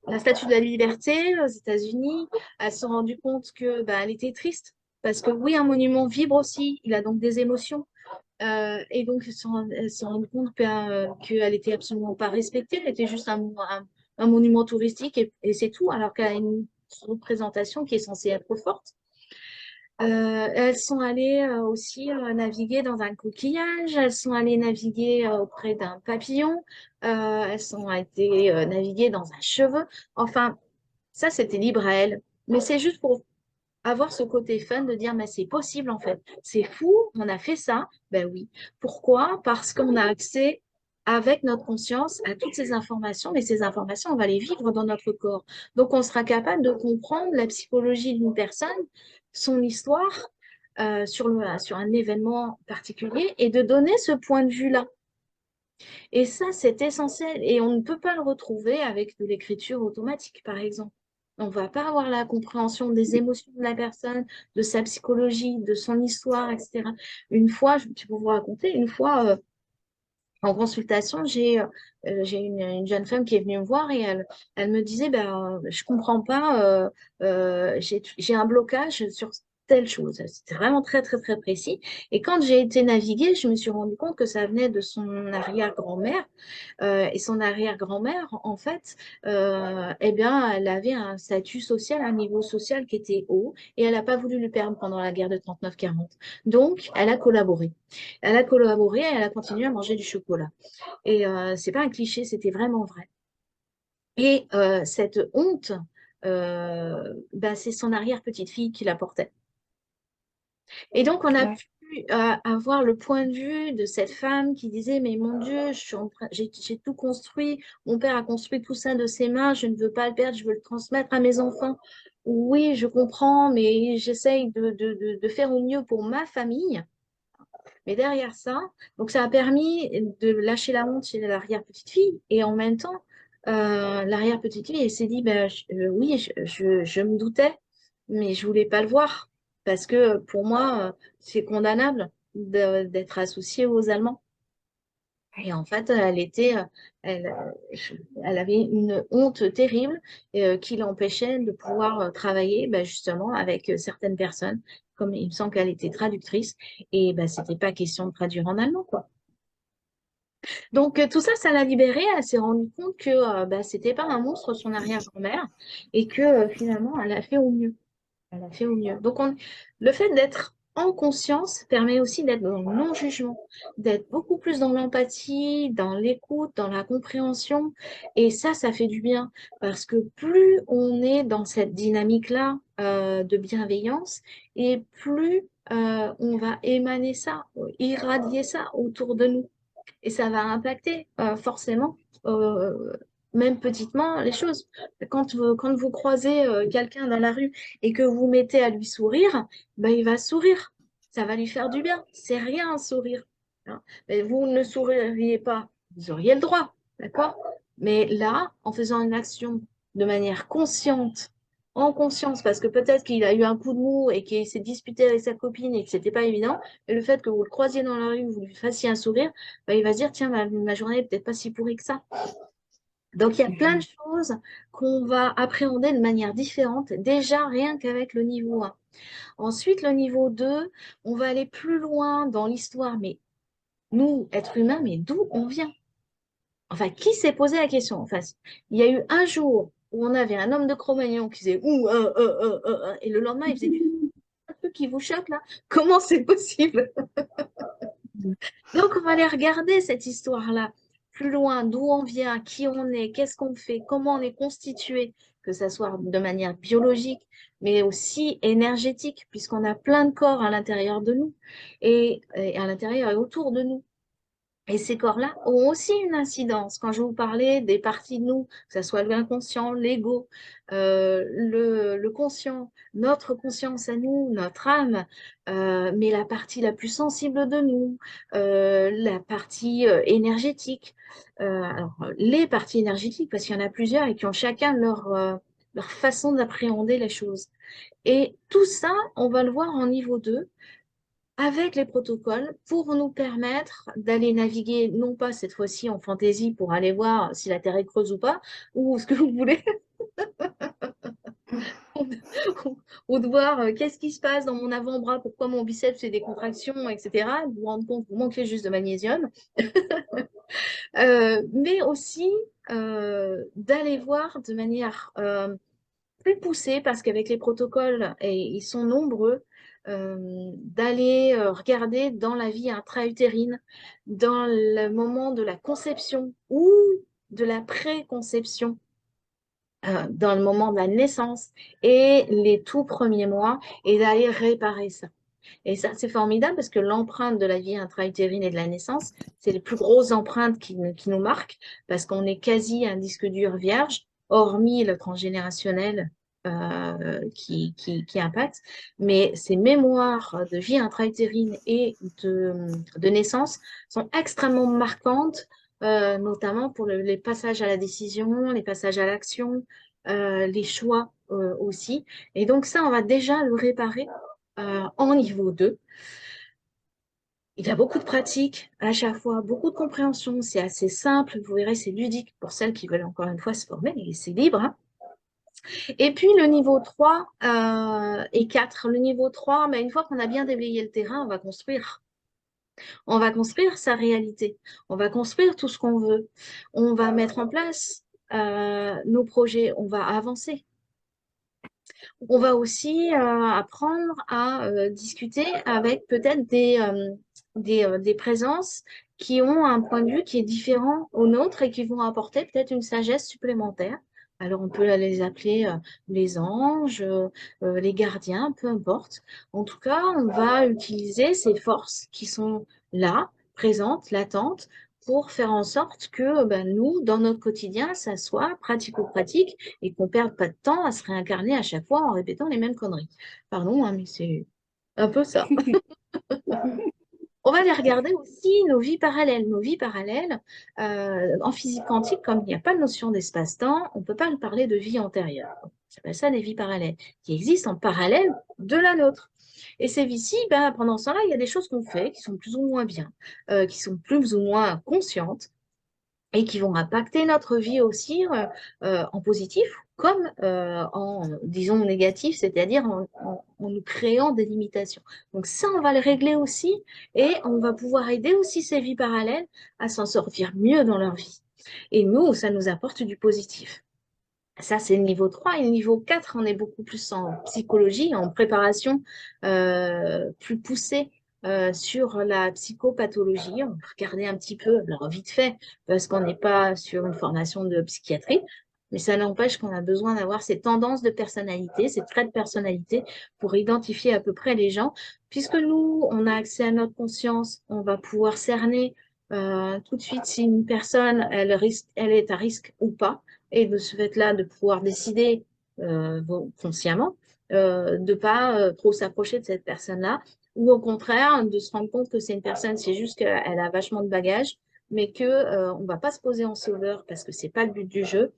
la Statue de la Liberté aux États-Unis. Elles se sont rendues compte que ben, elle était triste parce que oui, un monument vibre aussi, il a donc des émotions. Et donc, elles se sont rendues compte qu'elle était absolument pas respectée. Elle était juste un monument touristique et c'est tout, alors qu'elle a une représentation qui est censée être forte. Elles sont allées aussi naviguer dans un coquillage, elles sont allées naviguer auprès d'un papillon, elles sont allées naviguer dans un cheveu. Enfin, ça, c'était libre à elles. Mais c'est juste pour avoir ce côté fun de dire, mais c'est possible en fait. C'est fou, on a fait ça. Ben oui. Pourquoi? Parce qu'on a accès avec notre conscience à toutes ces informations, mais ces informations, on va les vivre dans notre corps. Donc, on sera capable de comprendre la psychologie d'une personne, son histoire sur un événement particulier et de donner ce point de vue-là. Et ça, c'est essentiel. Et on ne peut pas le retrouver avec de l'écriture automatique, par exemple. On ne va pas avoir la compréhension des émotions de la personne, de sa psychologie, de son histoire, etc. Une fois, je peux vous raconter, une fois en consultation, j'ai une jeune femme qui est venue me voir et elle me disait, ben, je comprends pas, j'ai un blocage sur telle chose. C'était vraiment très, très, très précis. Et quand j'ai été naviguer, je me suis rendu compte que ça venait de son arrière-grand-mère. Et son arrière-grand-mère, en fait, eh bien, elle avait un statut social, un niveau social qui était haut et elle n'a pas voulu lui perdre pendant la guerre de 39-40. Donc, elle a collaboré. Elle a collaboré et elle a continué à manger du chocolat. Et c'est pas un cliché, c'était vraiment vrai. Et cette honte, bah, c'est son arrière-petite-fille qui la portait. Et donc, on a Ouais. pu avoir le point de vue de cette femme qui disait, mais mon Dieu, j'ai tout construit, mon père a construit tout ça de ses mains, je ne veux pas le perdre, je veux le transmettre à mes enfants. Oui, je comprends, mais j'essaye de faire au mieux pour ma famille. Mais derrière ça, donc ça a permis de lâcher la honte chez l'arrière-petite-fille. Et en même temps, l'arrière-petite-fille, elle s'est dit, ben, oui, je me doutais, mais je voulais pas le voir. Parce que pour moi, c'est condamnable d'être associée aux Allemands. Et en fait, elle, elle avait une honte terrible qui l'empêchait de pouvoir travailler ben, justement avec certaines personnes, comme il me semble qu'elle était traductrice, et ben, c'était pas question de traduire en allemand, quoi. Donc, tout ça, ça l'a libérée. Elle s'est rendue compte que bah, c'était pas un monstre, son arrière-grand-mère, et que finalement, elle a fait au mieux. Elle a fait au mieux. Donc, le fait d'être en conscience permet aussi d'être dans le non-jugement, d'être beaucoup plus dans l'empathie, dans l'écoute, dans la compréhension. Et ça fait du bien parce que plus on est dans cette dynamique-là de bienveillance et plus on va émaner ça, irradier ça autour de nous. Et ça va impacter forcément, euh, même petitement, les choses. Quand vous croisez quelqu'un dans la rue et que vous mettez à lui sourire, ben, il va sourire. Ça va lui faire du bien. C'est rien un sourire, hein. Mais vous ne souririez pas, vous auriez le droit, d'accord? Mais là, en faisant une action de manière consciente, en conscience, parce que peut-être qu'il a eu un coup de mou et qu'il s'est disputé avec sa copine et que c'était pas évident, et le fait que vous le croisiez dans la rue, vous lui fassiez un sourire, bah, il va se dire, tiens, ma journée n'est peut-être pas si pourrie que ça. Donc, il y a plein de choses qu'on va appréhender de manière différente, déjà rien qu'avec le niveau 1. Ensuite, le niveau 2, on va aller plus loin dans l'histoire, mais nous, êtres humains, mais d'où on vient? Enfin, qui s'est posé la question? Enfin, il y a eu un jour où on avait un homme de Cro-Magnon qui faisait ouh, et le lendemain, il faisait un truc qui vous choque là. Comment c'est possible? Donc, on va aller regarder cette histoire-là plus loin, d'où on vient, qui on est, qu'est-ce qu'on fait, comment on est constitué, que ce soit de manière biologique, mais aussi énergétique, puisqu'on a plein de corps à l'intérieur de nous et à l'intérieur et autour de nous. Et ces corps-là ont aussi une incidence. Quand je vous parlais des parties de nous, que ce soit l'inconscient, l'ego, le conscient, notre conscience à nous, notre âme, mais la partie la plus sensible de nous, la partie énergétique. Alors, les parties énergétiques, parce qu'il y en a plusieurs et qui ont chacun leur façon d'appréhender les choses. Et tout ça, on va le voir en niveau 2 avec les protocoles pour nous permettre d'aller naviguer, non pas cette fois-ci en fantaisie pour aller voir si la Terre est creuse ou pas, ou ce que vous voulez, ou de voir qu'est-ce qui se passe dans mon avant-bras, pourquoi mon biceps fait des contractions, etc. Vous vous rendez compte, vous manquez juste de magnésium. Mais aussi d'aller voir de manière plus poussée, parce qu'avec les protocoles, et ils sont nombreux, d'aller regarder dans la vie intra-utérine, dans le moment de la conception ou de la préconception, dans le moment de la naissance et les tout premiers mois, et d'aller réparer ça. Et ça, c'est formidable parce que l'empreinte de la vie intra-utérine et de la naissance, c'est les plus grosses empreintes qui nous marquent parce qu'on est quasi un disque dur vierge, hormis le transgénérationnel qui impacte. Mais ces mémoires de vie intra-utérine et de naissance sont extrêmement marquantes, notamment pour les passages à la décision, les passages à l'action, les choix aussi. Et donc ça, on va déjà le réparer en niveau 2. Il y a beaucoup de pratiques à chaque fois, beaucoup de compréhension. C'est assez simple. Vous verrez, c'est ludique pour celles qui veulent encore une fois se former et c'est libre, hein. Et puis le niveau 3 et 4. Le niveau 3, ben, une fois qu'on a bien déblayé le terrain, on va construire. On va construire sa réalité. On va construire tout ce qu'on veut. On va mettre en place nos projets. On va avancer. On va aussi apprendre à discuter avec peut-être des présences qui ont un point de vue qui est différent au nôtre et qui vont apporter peut-être une sagesse supplémentaire. Alors on peut les appeler les anges, les gardiens, peu importe. En tout cas, on va utiliser ces forces qui sont là, présentes, latentes, pour faire en sorte que ben, nous, dans notre quotidien, ça soit pratico-pratique et qu'on perde pas de temps à se réincarner à chaque fois en répétant les mêmes conneries. Pardon, hein, mais c'est un peu ça. On va aller regarder aussi nos vies parallèles. Nos vies parallèles, en physique quantique, comme il n'y a pas de notion d'espace-temps, on ne peut pas parler de vie antérieure. On appelle ça des vies parallèles, qui existent en parallèle de la nôtre. Et ces vies-ci, ben, pendant ce temps-là, il y a des choses qu'on fait qui sont plus ou moins bien, qui sont plus ou moins conscientes, et qui vont impacter notre vie aussi en positif comme en, disons, négatif, c'est-à-dire en nous créant des limitations. Donc ça, on va le régler aussi et on va pouvoir aider aussi ces vies parallèles à s'en sortir mieux dans leur vie. Et nous, ça nous apporte du positif. Ça, c'est le niveau 3. Et le niveau 4, on est beaucoup plus en psychologie, en préparation plus poussée sur la psychopathologie. On va regarder un petit peu, alors vite fait, parce qu'on n'est pas sur une formation de psychiatrie, mais ça n'empêche qu'on a besoin d'avoir ces tendances de personnalité, ces traits de personnalité pour identifier à peu près les gens. Puisque nous, on a accès à notre conscience, on va pouvoir cerner tout de suite si une personne, elle est à risque ou pas et de ce fait-là, de pouvoir décider consciemment de ne pas trop s'approcher de cette personne-là, ou au contraire, de se rendre compte que c'est une personne, c'est juste qu'elle a vachement de bagages, mais qu'on ne va pas se poser en sauveur parce que ce n'est pas le but du jeu.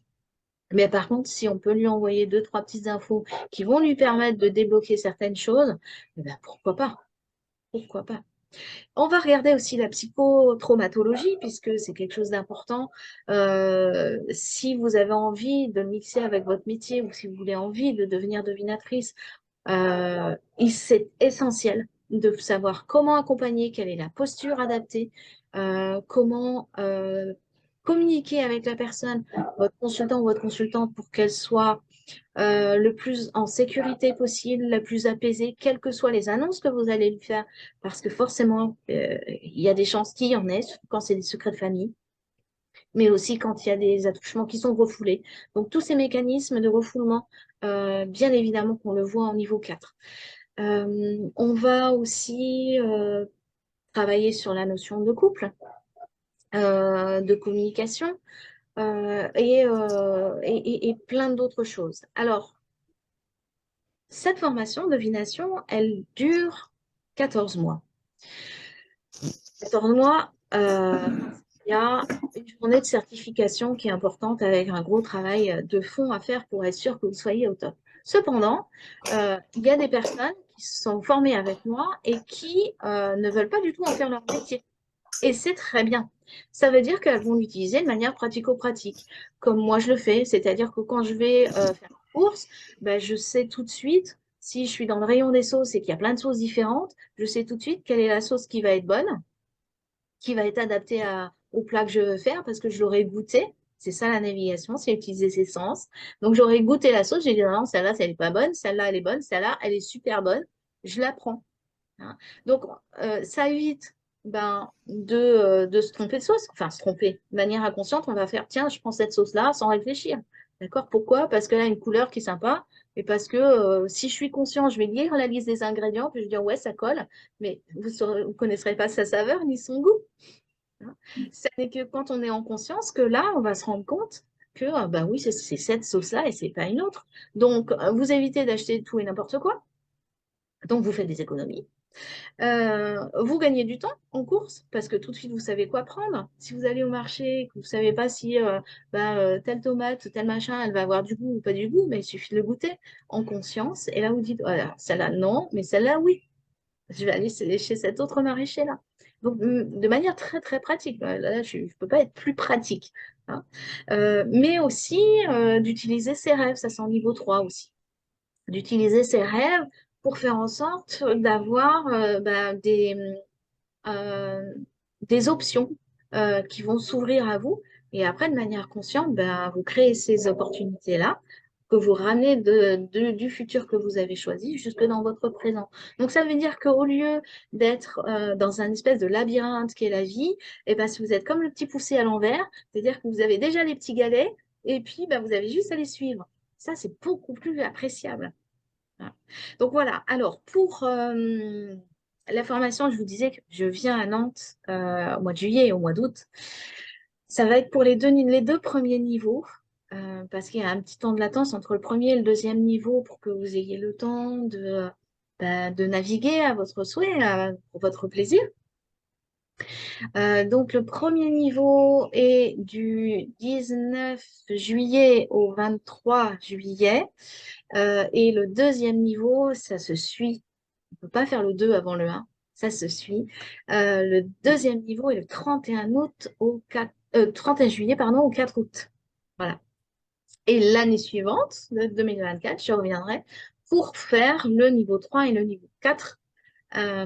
Mais par contre, si on peut lui envoyer deux, trois petites infos qui vont lui permettre de débloquer certaines choses, eh ben, pourquoi pas? Pourquoi pas? On va regarder aussi la psychotraumatologie, puisque c'est quelque chose d'important. Si vous avez envie de le mixer avec votre métier ou si vous avez envie de devenir devinatrice, c'est essentiel de savoir comment accompagner, quelle est la posture adaptée, comment communiquer avec la personne, votre consultant ou votre consultante, pour qu'elle soit le plus en sécurité possible, la plus apaisée, quelles que soient les annonces que vous allez lui faire, parce que forcément, il y a des chances qu'il y en ait, surtout quand c'est des secrets de famille, mais aussi quand il y a des attouchements qui sont refoulés. Donc, tous ces mécanismes de refoulement, bien évidemment qu'on le voit en niveau 4. On va aussi travailler sur la notion de couple, de communication, et plein d'autres choses. Alors, cette formation de divination, elle dure 14 mois. 14 mois, il y a une journée de certification qui est importante avec un gros travail de fond à faire pour être sûr que vous soyez au top. Cependant, il y a des personnes qui se sont formées avec moi et qui ne veulent pas du tout en faire leur métier. Et c'est très bien. Ça veut dire qu'elles vont l'utiliser de manière pratico-pratique, comme moi je le fais. C'est-à-dire que quand je vais faire une course, ben, je sais tout de suite, si je suis dans le rayon des sauces et qu'il y a plein de sauces différentes, je sais tout de suite quelle est la sauce qui va être bonne, qui va être adaptée au plat que je veux faire parce que je l'aurai goûté. C'est ça la navigation, c'est utiliser ses sens. Donc j'aurais goûté la sauce, j'ai dit non, celle-là, elle n'est pas bonne, celle-là, elle est bonne, celle-là, elle est super bonne, je la prends. Hein. Donc, ça évite de se tromper de sauce, enfin se tromper. De manière inconsciente, on va faire, tiens, je prends cette sauce-là sans réfléchir. D'accord? Pourquoi? Parce qu'elle a une couleur qui est sympa et parce que si je suis conscient, je vais lire la liste des ingrédients, puis je vais dire, ouais, ça colle, mais vous ne connaîtrez pas sa saveur ni son goût. Hein. Ce n'est que quand on est en conscience que là, on va se rendre compte que, bah oui, c'est cette sauce-là et c'est pas une autre. Donc, vous évitez d'acheter tout et n'importe quoi. Donc, vous faites des économies. Vous gagnez du temps en course parce que tout de suite vous savez quoi prendre. Si vous allez au marché, que vous ne savez pas si telle tomate, tel machin, elle va avoir du goût ou pas du goût, mais il suffit de le goûter en conscience. Et là, vous dites, voilà, celle-là, non, mais celle-là, oui. Je vais aller chez cet autre maraîcher-là. Donc, de manière très, très pratique. Là, je ne peux pas être plus pratique. Hein. Mais aussi d'utiliser ses rêves, ça c'est en niveau 3 aussi d'utiliser ses rêves pour faire en sorte d'avoir euh, des options qui vont s'ouvrir à vous. Et après, de manière consciente, vous créez ces opportunités-là que vous ramenez du futur que vous avez choisi jusque dans votre présent. Donc, ça veut dire qu'au lieu d'être dans un espèce de labyrinthe qui est la vie, et ben, si vous êtes comme le petit poussé à l'envers, c'est-à-dire que vous avez déjà les petits galets et puis vous avez juste à les suivre. Ça, c'est beaucoup plus appréciable. Voilà. Donc voilà, alors pour la formation, je vous disais que je viens à Nantes au mois de juillet et au mois d'août. Ça va être pour les deux premiers niveaux, parce qu'il y a un petit temps de latence entre le premier et le deuxième niveau pour que vous ayez le temps de naviguer à votre souhait, pour votre plaisir. Donc le premier niveau est du 19 juillet au 23 juillet. Et le deuxième niveau, ça se suit. On ne peut pas faire le 2 avant le 1. Ça se suit. Le deuxième niveau est le 31 août au 4, 31 juillet pardon, au 4 août. Voilà. Et l'année suivante, le 2024, je reviendrai pour faire le niveau 3 et le niveau 4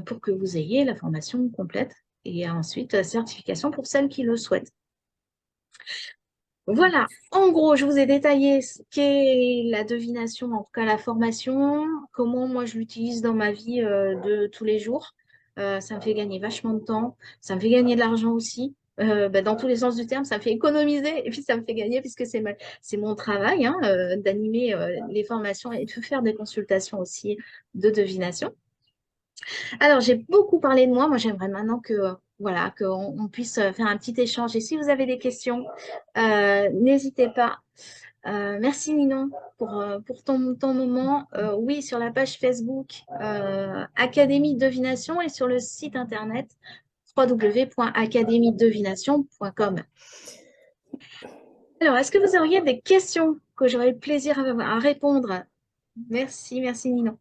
pour que vous ayez la formation complète et ensuite la certification pour celles qui le souhaitent. Voilà, en gros, je vous ai détaillé ce qu'est la divination, en tout cas la formation, comment moi je l'utilise dans ma vie de tous les jours. Ça me fait gagner vachement de temps, ça me fait gagner de l'argent aussi. Dans tous les sens du terme, ça me fait économiser et puis ça me fait gagner puisque c'est mon travail hein, d'animer les formations et de faire des consultations aussi de divination. Alors, j'ai beaucoup parlé de moi. Moi, j'aimerais maintenant que, voilà, qu'on puisse faire un petit échange. Et si vous avez des questions, n'hésitez pas. Merci Ninon pour ton moment. Oui, sur la page Facebook Académie de Divination et sur le site internet www.academiededevination.com. Alors, est-ce que vous auriez des questions que j'aurais le plaisir à répondre? Merci, merci Ninon.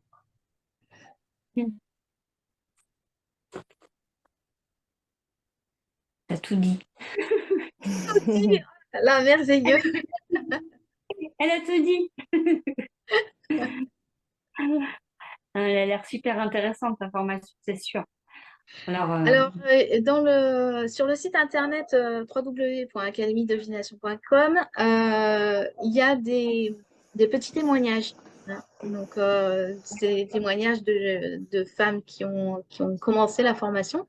T'as tout dit. Là, merveilleux. Elle a tout dit. Elle a l'air super intéressante, ta formation, c'est sûr. Alors, sur le site internet www.academiededevination.com, il y a des petits témoignages, hein. Donc, c'est des témoignages de femmes qui ont commencé la formation.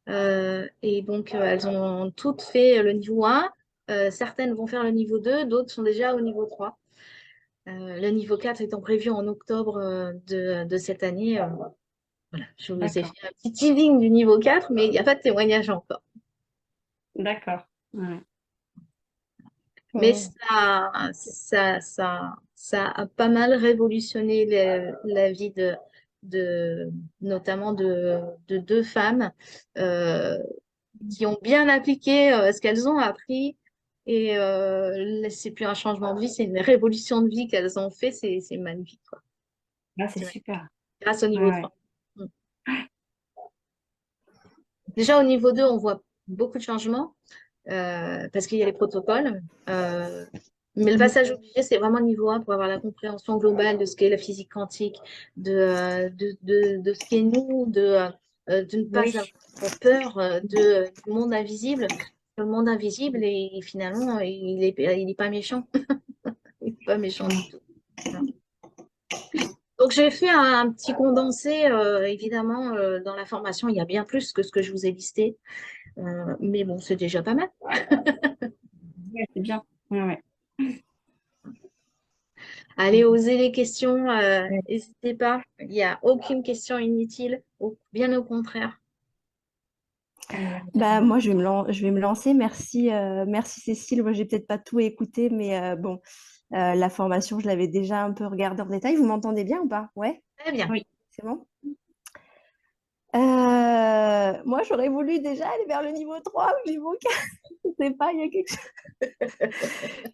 Et donc, elles ont toutes fait le niveau 1. Certaines vont faire le niveau 2, d'autres sont déjà au niveau 3. Le niveau 4 étant prévu en octobre de cette année. Voilà, je vous ai fait un petit teasing du niveau 4, mais il n'y a pas de témoignage encore. D'accord. Ouais. Mais ça a pas mal révolutionné la vie notamment de deux femmes qui ont bien appliqué ce qu'elles ont appris. Et c'est plus un changement de vie, c'est une révolution de vie qu'elles ont fait. C'est magnifique, quoi. Là, c'est C'est magnifique. super. Grâce au niveau Ouais. 3. Déjà, au niveau 2, on voit beaucoup de changements parce qu'il y a les protocoles. Mais le passage obligé, c'est vraiment le niveau 1 pour avoir la compréhension globale de ce qu'est la physique quantique, de ce qu'est nous, de ne pas Oui. avoir peur du monde invisible. Le monde invisible, et finalement, il est pas méchant. Il n'est pas méchant du tout. Voilà. Donc, j'ai fait un petit condensé. Évidemment, dans la formation, il y a bien plus que ce que je vous ai listé. Mais bon, c'est déjà pas mal. Ouais, c'est bien. Ouais. Allez, osez les questions. N'hésitez pas. Il n'y a aucune question inutile. Bien au contraire. Moi, je vais me lancer. Merci, merci Cécile. Moi, j'ai peut-être pas tout écouté, mais bon, la formation, je l'avais déjà un peu regardée en détail. Vous m'entendez bien ou pas? Ouais, Très bien. Oui. c'est bon? Moi, j'aurais voulu déjà aller vers le niveau 3 ou le niveau 4. Je sais pas, il y a quelque chose.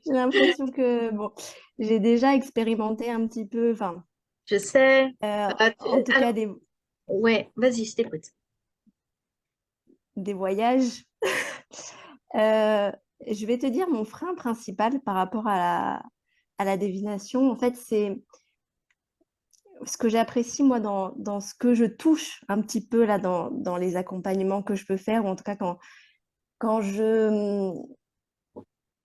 J'ai l'impression que, bon, j'ai déjà expérimenté un petit peu, enfin, Je sais. en tout cas, Alors, ouais, vas-y, je t'écoute. des voyages. Je vais te dire mon frein principal par rapport à la divination. En fait, c'est ce que j'apprécie, moi, dans ce que je touche un petit peu là, dans les accompagnements que je peux faire, ou en tout cas quand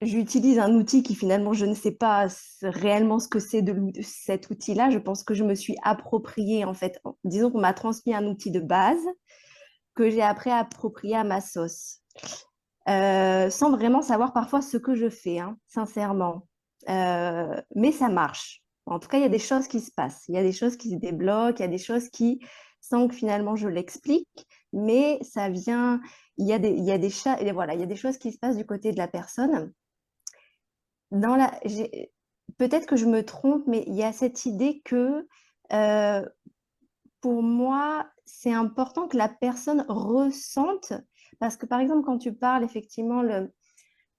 j'utilise un outil qui finalement, je ne sais pas réellement ce que c'est de cet outil-là. Je pense que je me suis approprié, en fait. Disons qu'on m'a transmis un outil de base que j'ai après approprié à ma sauce. Sans vraiment savoir parfois ce que je fais, hein, sincèrement. Mais ça marche. En tout cas, il y a des choses qui se passent, il y a des choses qui se débloquent, il y a des choses qui, sans que finalement je l'explique, mais ça vient, voilà, il y a des choses qui se passent du côté de la personne. Peut-être que je me trompe, mais il y a cette idée que euh, pour moi, c'est important que la personne ressente, parce que par exemple, quand tu parles effectivement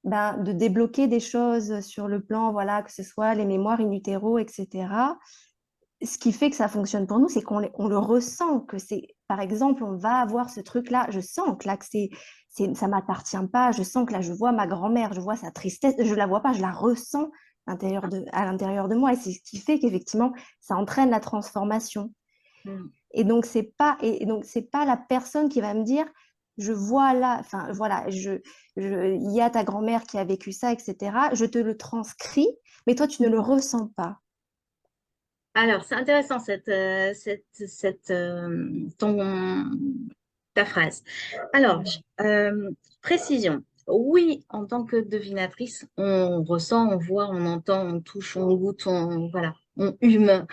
de débloquer des choses sur le plan, voilà, que ce soit les mémoires in utero, etc. Ce qui fait que ça fonctionne pour nous, c'est on le ressent, que c'est, par exemple, on va avoir ce truc-là, je sens que là, ça m'appartient pas, je sens que là, je vois ma grand-mère, je vois sa tristesse, je la vois pas, je la ressens à l'intérieur de moi. Et c'est ce qui fait qu'effectivement, ça entraîne la transformation. Mm. Et donc, c'est pas la personne qui va me dire, je vois là, enfin, voilà, il y a ta grand-mère qui a vécu ça, etc. Je te le transcris, mais toi, tu ne le ressens pas. Alors, c'est intéressant ta phrase. Alors, précision. Oui, en tant que devinatrice, on ressent, on voit, on entend, on touche, on goûte, voilà, on hume.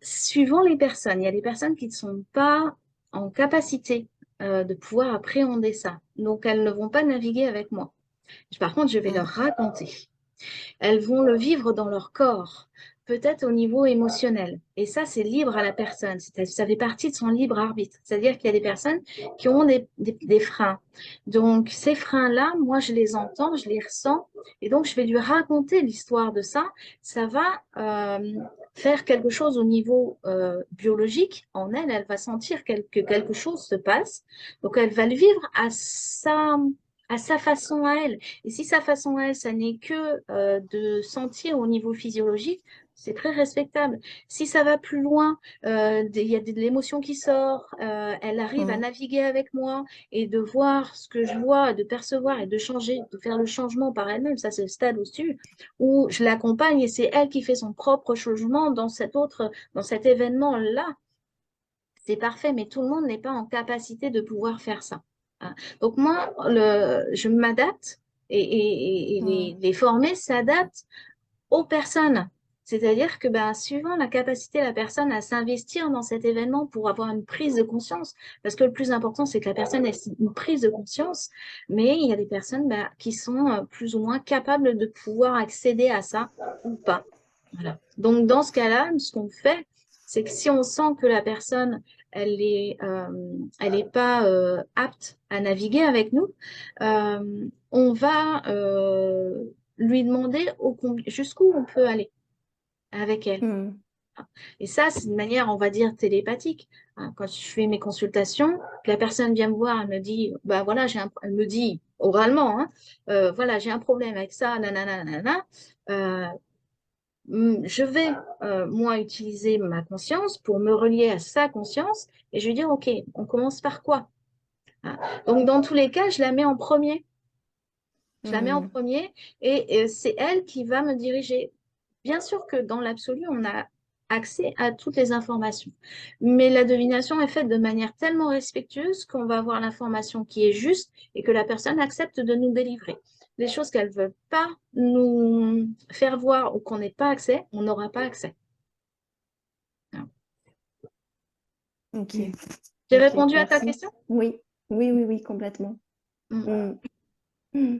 Suivant les personnes, il y a des personnes qui ne sont pas en capacité de pouvoir appréhender ça. Donc, elles ne vont pas naviguer avec moi. Par contre, je vais leur Mm. raconter. Elles vont le vivre dans leur corps, peut-être au niveau émotionnel. Et ça, c'est libre à la personne. Ça fait partie de son libre arbitre. C'est-à-dire qu'il y a des personnes qui ont des freins. Donc, ces freins-là, moi, je les entends, je les ressens. Et donc, je vais lui raconter l'histoire de ça. Ça va faire quelque chose au niveau biologique en elle. Elle va sentir que quelque chose se passe. Donc, elle va le vivre à sa façon à elle. Et si sa façon à elle, ça n'est que de sentir au niveau physiologique, c'est très respectable. Si ça va plus loin, il y a de l'émotion qui sort, elle arrive à Mm. naviguer avec moi et de voir ce que je vois, de percevoir et de changer, de faire le changement par elle-même. Ça, c'est le stade au-dessus où je l'accompagne et c'est elle qui fait son propre changement dans cet événement-là. C'est parfait, mais tout le monde n'est pas en capacité de pouvoir faire ça. Hein. Donc moi, je m'adapte et Mm. les formés s'adaptent aux personnes. C'est-à-dire que ben, suivant la capacité de la personne à s'investir dans cet événement pour avoir une prise de conscience, parce que le plus important, c'est que la personne ait une prise de conscience, mais il y a des personnes ben, qui sont plus ou moins capables de pouvoir accéder à ça ou pas. Voilà. Donc, dans ce cas-là, ce qu'on fait, c'est que si on sent que la personne, elle est pas apte à naviguer avec nous, on va lui demander jusqu'où on peut aller avec elle. Mm. Et ça, c'est une manière, on va dire, télépathique. Hein. Quand je fais mes consultations, que la personne vient me voir, elle me dit, bah voilà, elle me dit oralement, hein, voilà, j'ai un problème avec ça, nanana, nanana. Euh, je vais, moi, utiliser ma conscience pour me relier à sa conscience et je lui dire, OK, on commence par quoi? Hein. Donc, dans tous les cas, je la mets en premier. Je la mets en Mm. premier et c'est elle qui va me diriger. Bien sûr que dans l'absolu, on a accès à toutes les informations, mais la divination est faite de manière tellement respectueuse qu'on va avoir l'information qui est juste et que la personne accepte de nous délivrer. Les choses qu'elle ne veut pas nous faire voir ou qu'on n'ait pas accès, on n'aura pas accès. Ok, J'ai ok, répondu à ta merci. question? Oui, oui, oui, oui, complètement. Mm. Mm. Mm.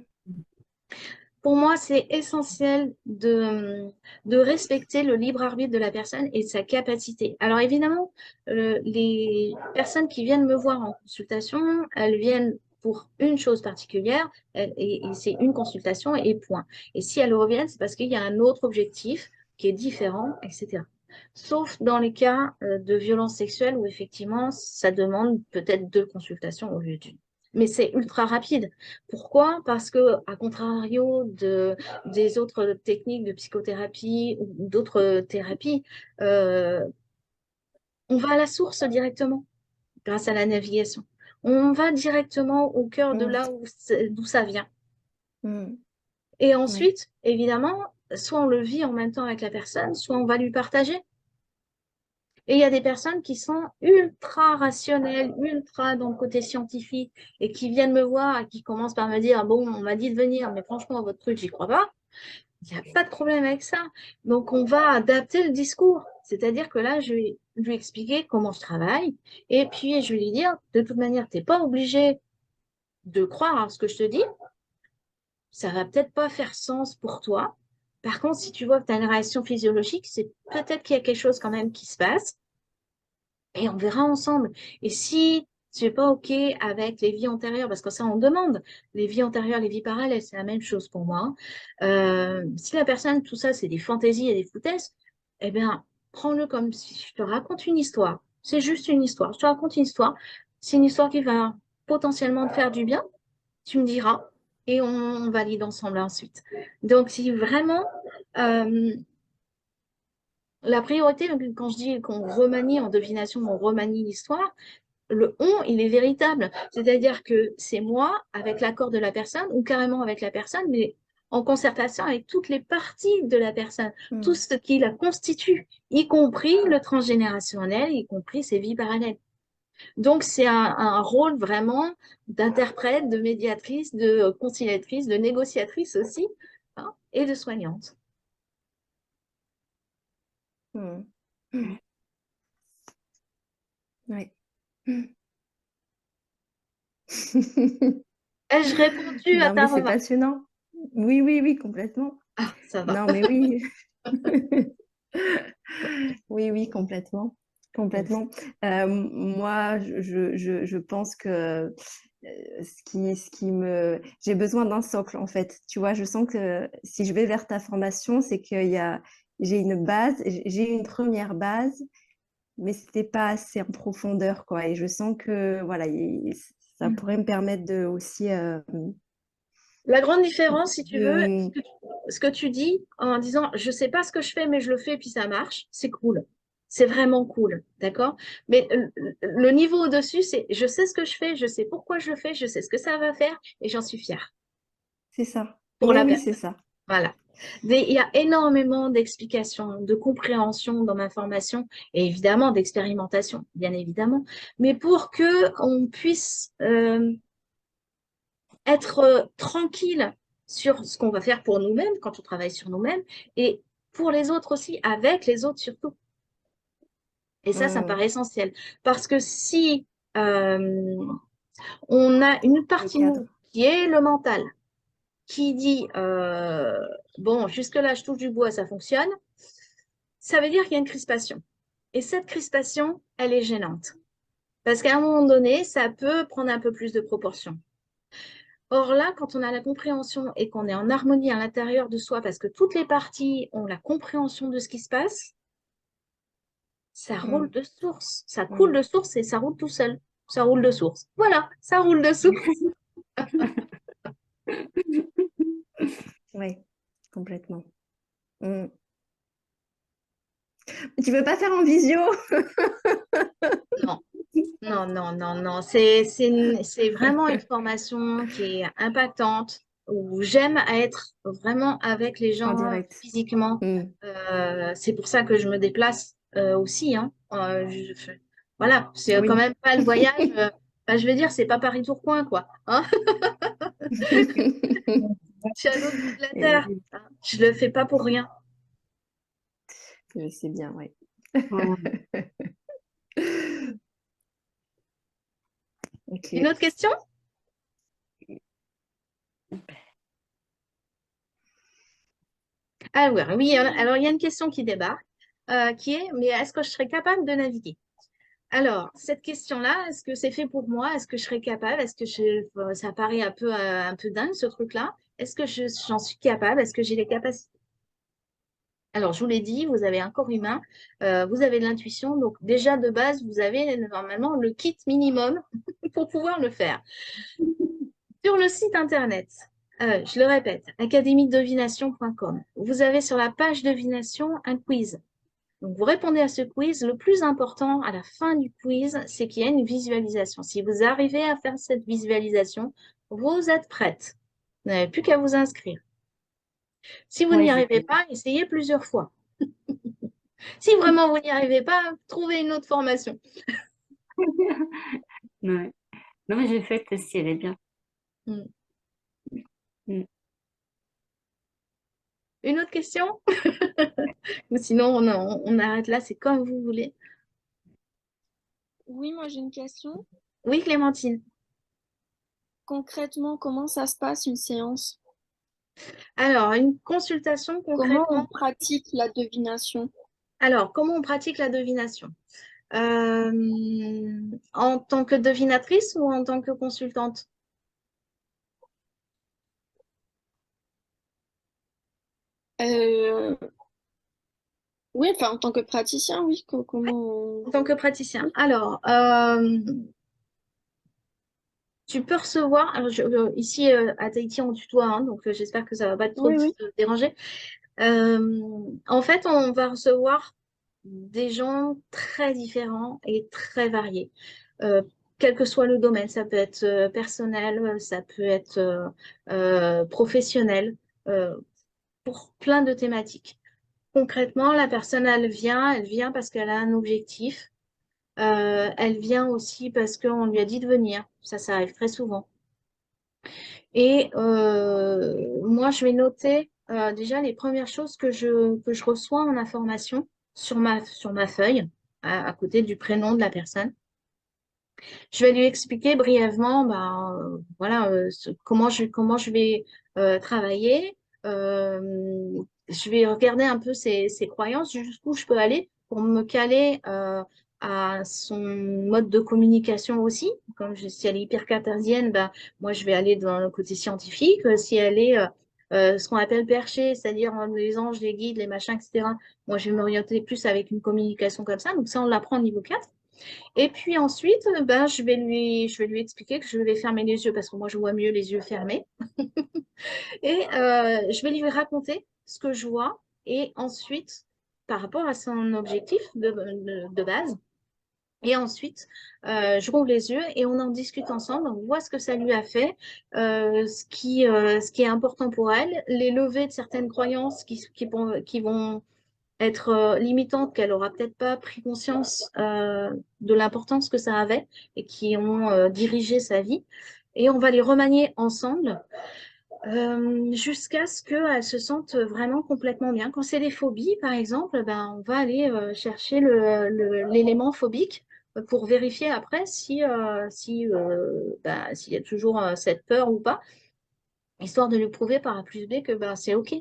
Pour moi, c'est essentiel de respecter le libre arbitre de la personne et de sa capacité. Alors évidemment, les personnes qui viennent me voir en consultation, elles viennent pour une chose particulière et c'est une consultation et point. Et si elles reviennent, c'est parce qu'il y a un autre objectif qui est différent, etc. Sauf dans les cas de violence sexuelle où effectivement, ça demande peut-être deux consultations au lieu d'une. Mais c'est ultra rapide. Pourquoi? Parce que, à contrario des autres techniques de psychothérapie ou d'autres thérapies, euh, on va à la source directement grâce à la navigation. On va directement au cœur de Mm. là d'où ça vient. Mm. Et Oui. ensuite, évidemment, soit on le vit en même temps avec la personne, soit on va lui partager. Et il y a des personnes qui sont ultra rationnelles, ultra dans le côté scientifique et qui viennent me voir et qui commencent par me dire, bon, on m'a dit de venir, mais franchement, votre truc, j'y crois pas. Il n'y a pas de problème avec ça. Donc, on va adapter le discours. C'est-à-dire que là, je vais lui expliquer comment je travaille et puis je vais lui dire, de toute manière, tu n'es pas obligé de croire à ce que je te dis. Ça va peut-être pas faire sens pour toi. Par contre, si tu vois que tu as une réaction physiologique, c'est peut-être qu'il y a quelque chose quand même qui se passe. Et on verra ensemble. Et si tu n'es pas OK avec les vies antérieures, parce que ça, on demande, les vies antérieures, les vies parallèles, c'est la même chose pour moi. Si la personne, tout ça, c'est des fantaisies et des foutaises, eh bien, prends-le comme si je te raconte une histoire. C'est juste une histoire. Je te raconte une histoire. C'est une histoire qui va potentiellement te faire du bien. Tu me diras. et on valide ensemble ensuite. Donc, si vraiment, euh, la priorité, donc, quand je dis qu'on remanie en divination, on remanie l'histoire, le on, il est véritable. C'est-à-dire que c'est moi avec l'accord de la personne ou carrément avec la personne, mais en concertation avec toutes les parties de la personne, tout Mm. ce qui la constitue, y compris le transgénérationnel, y compris ses vies parallèles. Donc, c'est un rôle vraiment d'interprète, de médiatrice, de conciliatrice, de négociatrice aussi, hein, et de soignante. Mm. Ouais. Ai-je répondu à Non, mais ta c'est remarque? passionnant. Oui, oui, oui, complètement. Ah, ça va. Non, mais oui. Oui, oui, complètement. Complètement. Moi, je pense que ce qui me... J'ai besoin d'un socle, en fait. Tu vois, je sens que si je vais vers ta formation, c'est j'ai une base, j'ai une première base, mais c'était pas assez en profondeur, quoi. Et je sens que, voilà, ça pourrait me permettre de aussi La grande différence, si tu veux, de... ce que tu dis en disant, je sais pas ce que je fais, mais je le fais, puis ça marche, c'est cool. C'est vraiment cool, d'accord? Mais le niveau au-dessus, c'est, je sais ce que je fais, je sais pourquoi je le fais, je sais ce que ça va faire, et j'en suis fière C'est ça. pour Oui, la oui, personne. c'est ça. Voilà. Il y a énormément d'explications, de compréhension dans ma formation et évidemment d'expérimentation, bien évidemment. Mais pour que on puisse être tranquille sur ce qu'on va faire pour nous-mêmes quand on travaille sur nous-mêmes et pour les autres aussi, avec les autres surtout. Et ça me Mm. paraît essentiel. Parce que si euh, on a une Le partie de cadre. nous qui est le mental, qui dit bon, jusque-là, je touche du bois, ça fonctionne, ça veut dire qu'il y a une crispation. Et cette crispation, elle est gênante. Parce qu'à un moment donné, ça peut prendre un peu plus de proportions. Or là, quand on a la compréhension et qu'on est en harmonie à l'intérieur de soi, parce que toutes les parties ont la compréhension de ce qui se passe, ça roule Mm. de source. Ça coule Mm. de source et ça roule tout seul. Ça roule de source. Voilà, ça roule de source. Oui, complètement. Mm. Tu veux pas faire en visio? Non, non, non, non, non. C'est vraiment une formation qui est impactante, où j'aime être vraiment avec les En gens direct. physiquement. Mm. C'est pour ça que je me déplace aussi, hein. Voilà, c'est quand Oui. même pas le voyage. Enfin, je veux dire, c'est pas Paris-Tourcoing, quoi. Hein. Je suis à l'autre bout de la Et terre. Hein. Je le fais pas pour rien. je sais bien, oui. Ouais. Une Ok. autre question? Ah ouais, oui, alors il y a une question qui débarque, qui est, mais est-ce que je serais capable de naviguer? Alors, cette question-là, est-ce que c'est fait pour moi? Est-ce que je serais capable? Ça paraît un peu dingue, ce truc-là. Est-ce que j'en suis capable? Est-ce que j'ai les capacités? Alors, je vous l'ai dit, vous avez un corps humain, vous avez de l'intuition, donc déjà de base, vous avez normalement le kit minimum pour pouvoir le faire. Sur le site internet, je le répète, académiededevination.com, vous avez sur la page devination un quiz. Donc, vous répondez à ce quiz. Le plus important à la fin du quiz, c'est qu'il y a une visualisation. Si vous arrivez à faire cette visualisation, vous êtes prête. Vous n'avez plus qu'à vous inscrire. Si vous Ouais, n'y arrivez pas, essayez plusieurs fois. Si vraiment vous n'y arrivez pas, trouvez une autre formation. ouais. Non, mais j'ai fait aussi, elle est bien. Hmm. Mm. Une autre question? Ou sinon, on arrête là, c'est comme vous voulez. Oui, moi j'ai une question. Oui, Clémentine. Concrètement, comment ça se passe une séance? Alors, une consultation Comment concrètement. on pratique la divination? Alors, comment on pratique la divination? En tant que devinatrice ou en tant que consultante? Euh, oui, enfin en tant que praticien, oui. Comment En tant que praticien. Alors, tu peux recevoir, alors ici à Tahiti on tutoie, hein, donc j'espère que ça va pas trop Oui, oui. te déranger. Euh, En fait, on va recevoir des gens très différents et très variés. Euh, Quel que soit le domaine, ça peut être personnel, ça peut être professionnel, euh, pour plein de thématiques. Concrètement, la personne, elle vient parce qu'elle a un objectif. Elle vient aussi parce qu'on lui a dit de venir. Ça arrive très souvent. Et moi, je vais noter déjà les premières choses que je reçois en information sur ma feuille, à côté du prénom de la personne. Je vais lui expliquer brièvement ben, voilà, comment je vais travailler. Euh, je vais regarder un peu ses croyances, jusqu'où je peux aller pour me caler à son mode de communication aussi. Si elle est hyper cartésienne, ben, moi je vais aller dans le côté scientifique. Si elle est ce qu'on appelle perché, c'est-à-dire les anges, les guides, les machins, etc., moi je vais m'orienter plus avec une communication comme ça. Donc ça, on l'apprend au niveau 4. Et puis ensuite, ben, je vais lui expliquer que je vais fermer les yeux parce que moi, je vois mieux les yeux fermés. Et je vais lui raconter ce que je vois. Et ensuite, par rapport à son objectif de base, et ensuite, je rouvre les yeux et on en discute ensemble. On voit ce que ça lui a fait, ce qui est important pour elle, les levées de certaines croyances qui vont être limitantes, qu'elle aura peut-être pas pris conscience de l'importance que ça avait et qui ont dirigé sa vie. Et on va les remanier ensemble jusqu'à ce qu'elle se sente vraiment complètement bien. Quand c'est des phobies, par exemple, ben, on va aller chercher l'élément phobique pour vérifier après ben, s'il y a toujours cette peur ou pas, histoire de lui prouver par A plus B que ben, c'est OK.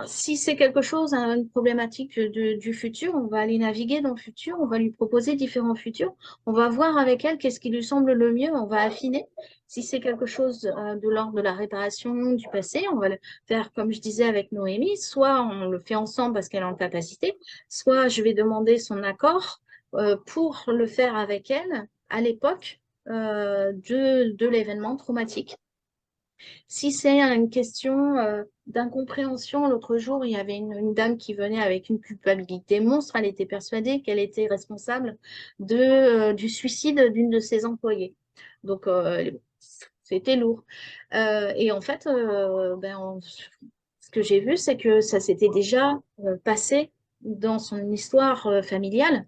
Si c'est quelque chose, hein, une problématique du futur, on va aller naviguer dans le futur, on va lui proposer différents futurs, on va voir avec elle qu'est-ce qui lui semble le mieux, on va affiner. Si c'est quelque chose de l'ordre de la réparation du passé, on va le faire comme je disais avec Noémie, soit on le fait ensemble parce qu'elle est en capacité, soit je vais demander son accord pour le faire avec elle à l'époque de l'événement traumatique. Si c'est une question d'incompréhension, l'autre jour, il y avait une dame qui venait avec une culpabilité monstre. Elle était persuadée qu'elle était responsable du suicide d'une de ses employées. Donc, c'était lourd. Et en fait, ce que j'ai vu, c'est que ça s'était déjà passé dans son histoire familiale,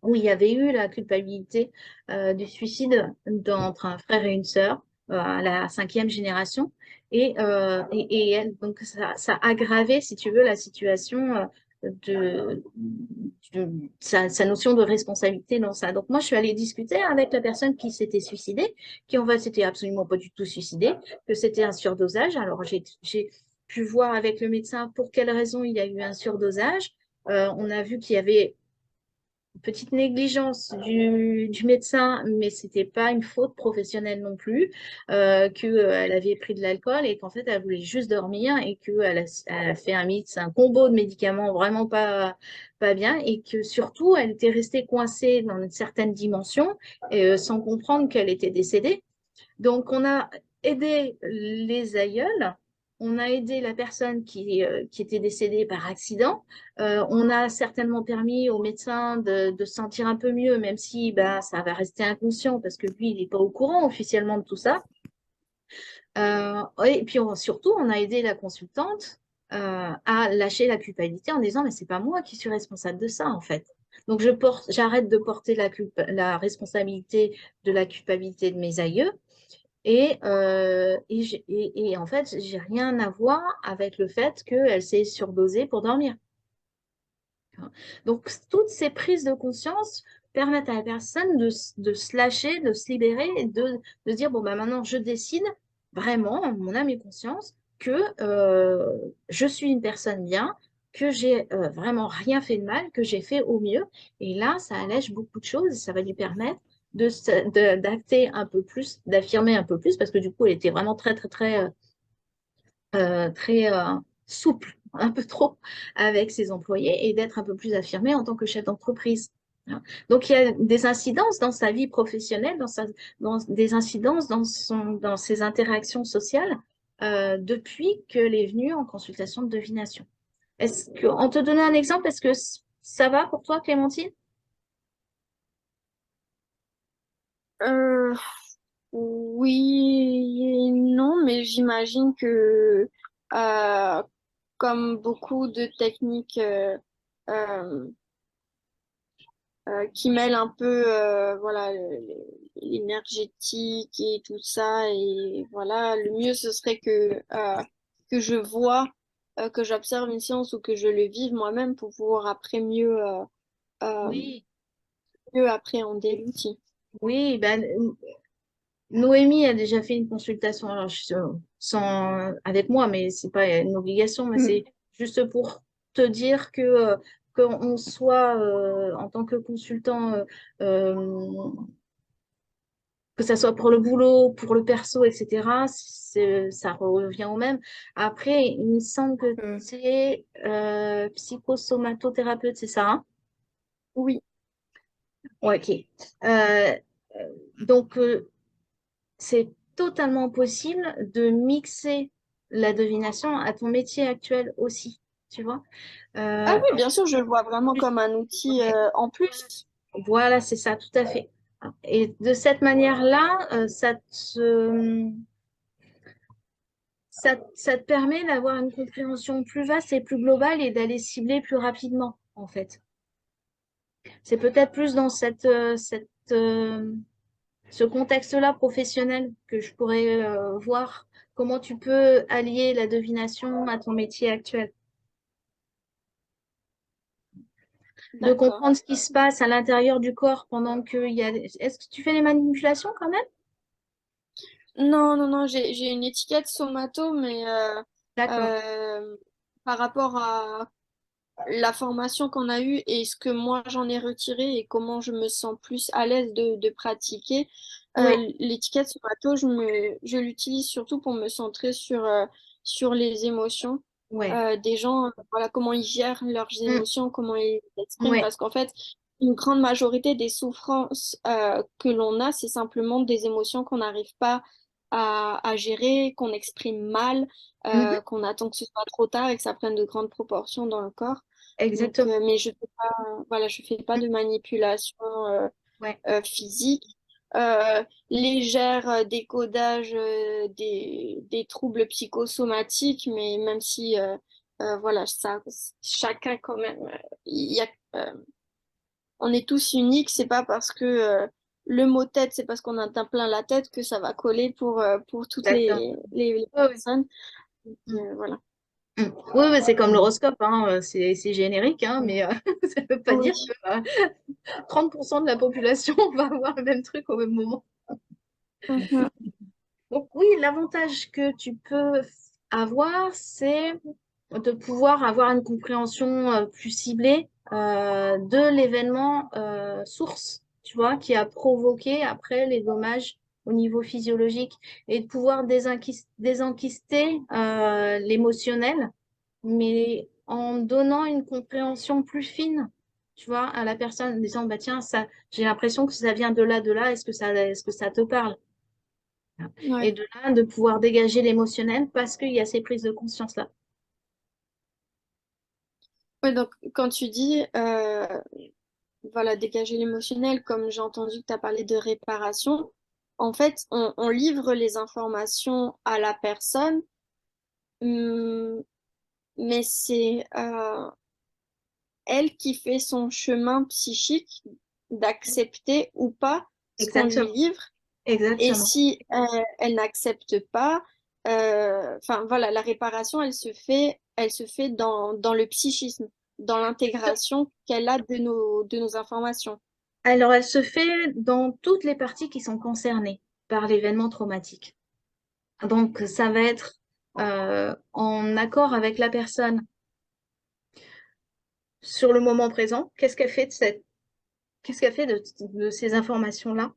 où il y avait eu la culpabilité du suicide entre un frère et une sœur à la cinquième génération. Et elle, donc ça a aggravé, si tu veux, la situation de, sa notion de responsabilité dans ça. Donc moi, je suis allée discuter avec la personne qui s'était suicidée, qui en fait s'était absolument pas du tout suicidée, que c'était un surdosage. Alors j'ai pu voir avec le médecin pour quelles raisons il y a eu un surdosage. On a vu qu'il y avait petite négligence du médecin, mais c'était pas une faute professionnelle non plus, qu'elle avait pris de l'alcool et qu'en fait elle voulait juste dormir et elle a fait un mix, un combo de médicaments vraiment pas bien et que surtout elle était restée coincée dans une certaine dimension sans comprendre qu'elle était décédée. Donc, on a aidé les aïeuls, on a aidé la personne qui était décédée par accident. On a certainement permis au médecin de se sentir un peu mieux, même si bah, ça va rester inconscient parce que lui, il n'est pas au courant officiellement de tout ça. Et puis surtout, on a aidé la consultante à lâcher la culpabilité en disant, mais c'est pas moi qui suis responsable de ça, en fait. Donc, j'arrête de porter la responsabilité de la culpabilité de mes aïeux et en fait, j'ai rien à voir avec le fait qu'elle s'est surdosée pour dormir. Donc, toutes ces prises de conscience permettent à la personne de se lâcher, de se libérer et de dire, bon, bah, maintenant, je décide vraiment, en mon âme et conscience, que je suis une personne bien, que j'ai vraiment rien fait de mal, que j'ai fait au mieux. Et là, ça allège beaucoup de choses et ça va lui permettre d'acter un peu plus, d'affirmer un peu plus, parce que du coup, elle était vraiment très, très, très, très souple, un peu trop, avec ses employés et d'être un peu plus affirmée en tant que chef d'entreprise. Hein. Donc, il y a des incidences dans sa vie professionnelle, des incidences dans ses interactions sociales depuis qu'elle est venue en consultation de divination. En te donnant un exemple, est-ce que ça va pour toi, Clémentine? Euh, oui et non, mais j'imagine que euh, comme beaucoup de techniques euh, qui mêlent un peu voilà l'énergétique et tout ça, et voilà, le mieux ce serait que je vois, que j'observe une séance ou que je le vive moi-même pour pouvoir après euh, Oui, mieux appréhender l'outil. oui, ben, Noémie a déjà fait une consultation alors, avec moi, mais c'est pas une obligation, mais Mm. c'est juste pour te dire qu'on soit en tant que consultant, que ça soit pour le boulot, pour le perso, etc., ça revient au même. Après, il me semble que Mm. tu es psychosomatothérapeute, c'est ça, hein? Oui, Ouais, ok. Euh, donc, c'est totalement possible de mixer la divination à ton métier actuel aussi, tu vois. ah Euh, oui, bien sûr, je le vois vraiment plus- comme un outil ouais, en plus. voilà, c'est ça, tout à fait. Et de cette manière-là, ça te permet d'avoir une compréhension plus vaste et plus globale et d'aller cibler plus rapidement, en fait. C'est peut-être plus dans ce contexte-là professionnel que je pourrais voir comment tu peux allier la divination à ton métier actuel. De D'accord. comprendre ce qui se passe à l'intérieur du corps pendant qu'il y a... Est-ce que tu fais les manipulations quand même? Non, non, non, j'ai une étiquette somato, mais D'accord. euh, par rapport à la formation qu'on a eue et ce que moi j'en ai retiré et comment je me sens plus à l'aise de pratiquer, Oui, l'étiquette somato, je l'utilise surtout pour me centrer sur les émotions ouais. des gens, voilà, comment ils gèrent leurs Mm, émotions, comment ils expriment, ouais, parce qu'en fait, une grande majorité des souffrances que l'on a, c'est simplement des émotions qu'on n'arrive pas à gérer, qu'on exprime mal, mhm, qu'on attend que ce soit trop tard et que ça prenne de grandes proportions dans le corps. Donc, exactement. mais je fais pas, voilà, je fais pas Mm, de manipulation ouais, physique. Légère décodage des troubles psychosomatiques, mais même si, voilà, ça, chacun quand même, il y a, euh, on est tous uniques. C'est pas parce que le mot tête, c'est parce qu'on a un plein la tête que ça va coller pour toutes exactement. les Oui, oui. personnes. Mm, Voilà. mm. Oui, oui, c'est comme l'horoscope, hein, c'est générique, hein, Mm. mais ça ne veut pas Oui. dire que 30% de la population va avoir le même truc au même moment. Mhm. Donc oui, l'avantage que tu peux avoir, c'est de pouvoir avoir une compréhension plus ciblée de l'événement source, tu vois, qui a provoqué après les dommages au niveau physiologique et de pouvoir désenquister l'émotionnel, mais en donnant une compréhension plus fine, tu vois, à la personne, en disant, bah tiens, ça, j'ai l'impression que ça vient de là, est-ce que ça te parle? Et Ouais. de là, de pouvoir dégager l'émotionnel parce qu'il y a ces prises de conscience-là. Ouais, donc quand tu dis voilà, dégager l'émotionnel, comme j'ai entendu que tu as parlé de réparation, en fait, on livre les informations à la personne, hum, mais c'est elle qui fait son chemin psychique d'accepter ou pas ce qu'on lui Exactement. livre. Et Exactement. si elle n'accepte pas, enfin voilà, la réparation, elle se fait dans le psychisme, dans l'intégration qu'elle a de nos informations. Alors, elle se fait dans toutes les parties qui sont concernées par l'événement traumatique. Donc, ça va être en accord avec la personne sur le moment présent. Qu'est-ce qu'elle fait de ces informations-là,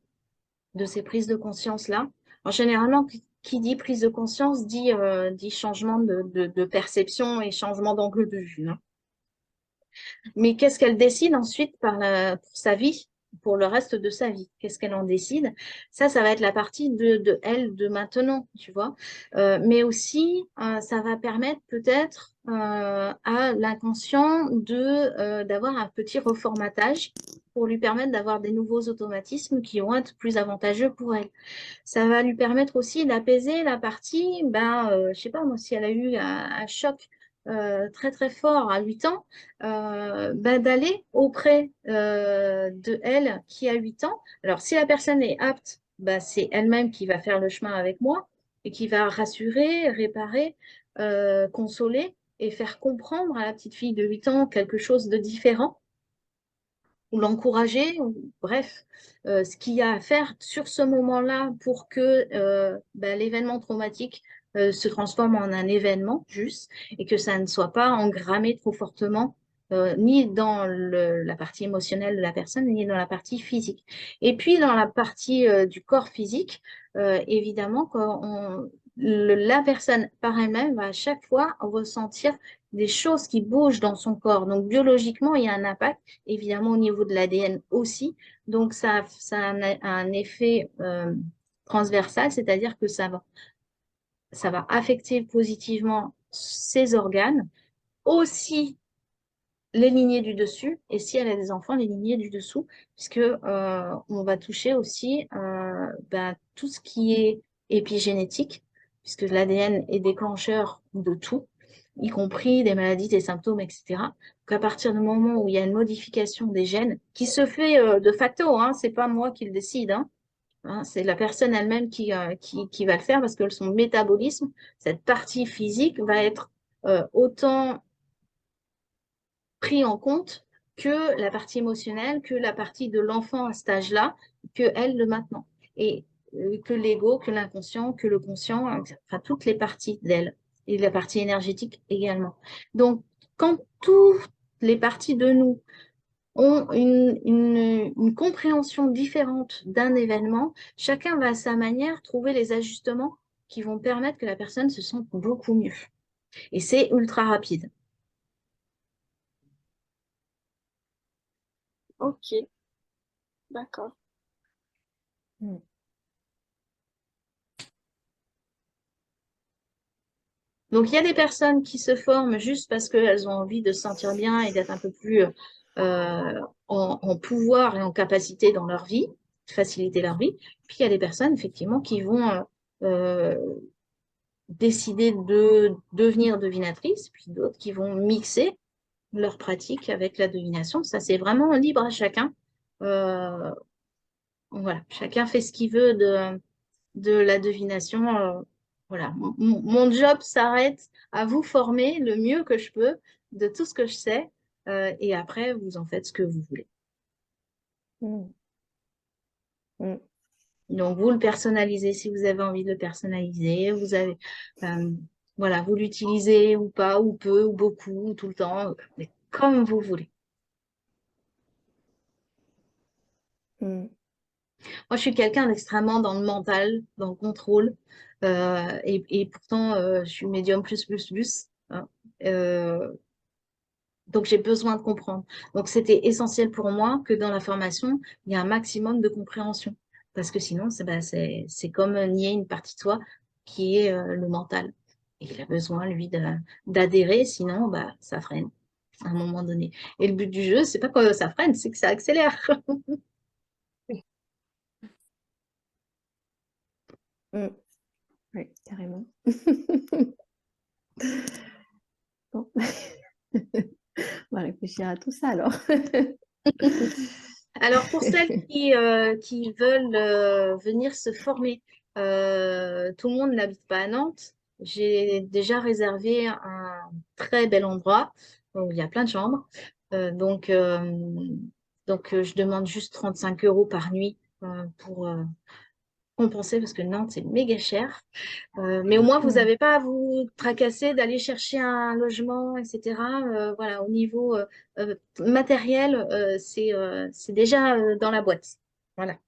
de ces prises de conscience-là? Alors, généralement, qui dit prise de conscience dit changement de perception et changement d'angle de vue, hein. Mais qu'est-ce qu'elle décide ensuite pour sa vie, pour le reste de sa vie? Qu'est-ce qu'elle en décide? Ça va être la partie de elle de maintenant, tu vois. Mais aussi, ça va permettre peut-être à l'inconscient d'avoir un petit reformatage pour lui permettre d'avoir des nouveaux automatismes qui vont être plus avantageux pour elle. Ça va lui permettre aussi d'apaiser la partie, je sais pas moi, si elle a eu un choc très très fort à 8 ans, d'aller auprès de elle qui a 8 ans. Alors si la personne est apte, c'est elle-même qui va faire le chemin avec moi et qui va rassurer, réparer, consoler et faire comprendre à la petite fille de 8 ans quelque chose de différent ou l'encourager, ou bref, ce qu'il y a à faire sur ce moment-là pour que l'événement traumatique se transforme en un événement juste et que ça ne soit pas engrammé trop fortement, ni dans la partie émotionnelle de la personne, ni dans la partie physique. Et puis dans la partie du corps physique, évidemment, la personne par elle-même va à chaque fois ressentir des choses qui bougent dans son corps. Donc biologiquement, il y a un impact évidemment au niveau de l'ADN aussi. Donc ça a un effet transversal, c'est-à-dire que ça va affecter positivement ses organes, aussi les lignées du dessus, et si elle a des enfants, les lignées du dessous, puisque on va toucher aussi tout ce qui est épigénétique, puisque l'ADN est déclencheur de tout, y compris des maladies, des symptômes, etc. Donc à partir du moment où il y a une modification des gènes, qui se fait de facto, hein, c'est pas moi qui le décide, hein, c'est la personne elle-même qui va le faire parce que son métabolisme, cette partie physique, va être autant pris en compte que la partie émotionnelle, que la partie de l'enfant à cet âge-là, que elle le maintenant. Et que l'ego, que l'inconscient, que le conscient, enfin toutes les parties d'elle, et la partie énergétique également. Donc, quand toutes les parties de nous ont une compréhension différente d'un événement, chacun va à sa manière trouver les ajustements qui vont permettre que la personne se sente beaucoup mieux. Et c'est ultra rapide. Ok, d'accord. Mm. Donc, il y a des personnes qui se forment juste parce qu'elles ont envie de se sentir bien et d'être un peu plus en pouvoir et en capacité dans leur vie, de faciliter leur vie. Puis, il y a des personnes, effectivement, qui vont euh, décider de devenir devinatrices, puis d'autres qui vont mixer leur pratique avec la divination. Ça, c'est vraiment libre à chacun. Euh, voilà, chacun fait ce qu'il veut de la divination. Voilà, mon job s'arrête à vous former le mieux que je peux de tout ce que je sais, et après, vous en faites ce que vous voulez. Mm. Mm. Donc, vous le personnalisez si vous avez envie de le personnaliser. Euh, voilà, vous l'utilisez ou pas, ou peu, ou beaucoup, ou tout le temps, mais comme vous voulez. Mm. Moi, je suis quelqu'un d'extrêmement dans le mental, dans le contrôle, et pourtant, je suis médium plus, plus, plus, hein. Euh, donc, j'ai besoin de comprendre. Donc, c'était essentiel pour moi que dans la formation, il y ait un maximum de compréhension. Parce que sinon, c'est comme nier une partie de soi qui est le mental. Et il a besoin, lui, d'adhérer, sinon, ça freine à un moment donné. Et le but du jeu, c'est pas que ça freine, c'est que ça accélère. Mm. Oui, carrément. Bon. On va réfléchir à tout ça alors. Alors, pour celles qui veulent venir se former, tout le monde n'habite pas à Nantes. J'ai déjà réservé un très bel endroit où il y a plein de chambres. Donc, je demande juste 35 € par nuit pour compenser parce que Nantes, c'est méga cher. Mais au moins, vous Mm. n'avez pas à vous tracasser d'aller chercher un logement, etc. Voilà, au niveau matériel, c'est déjà dans la boîte. Voilà.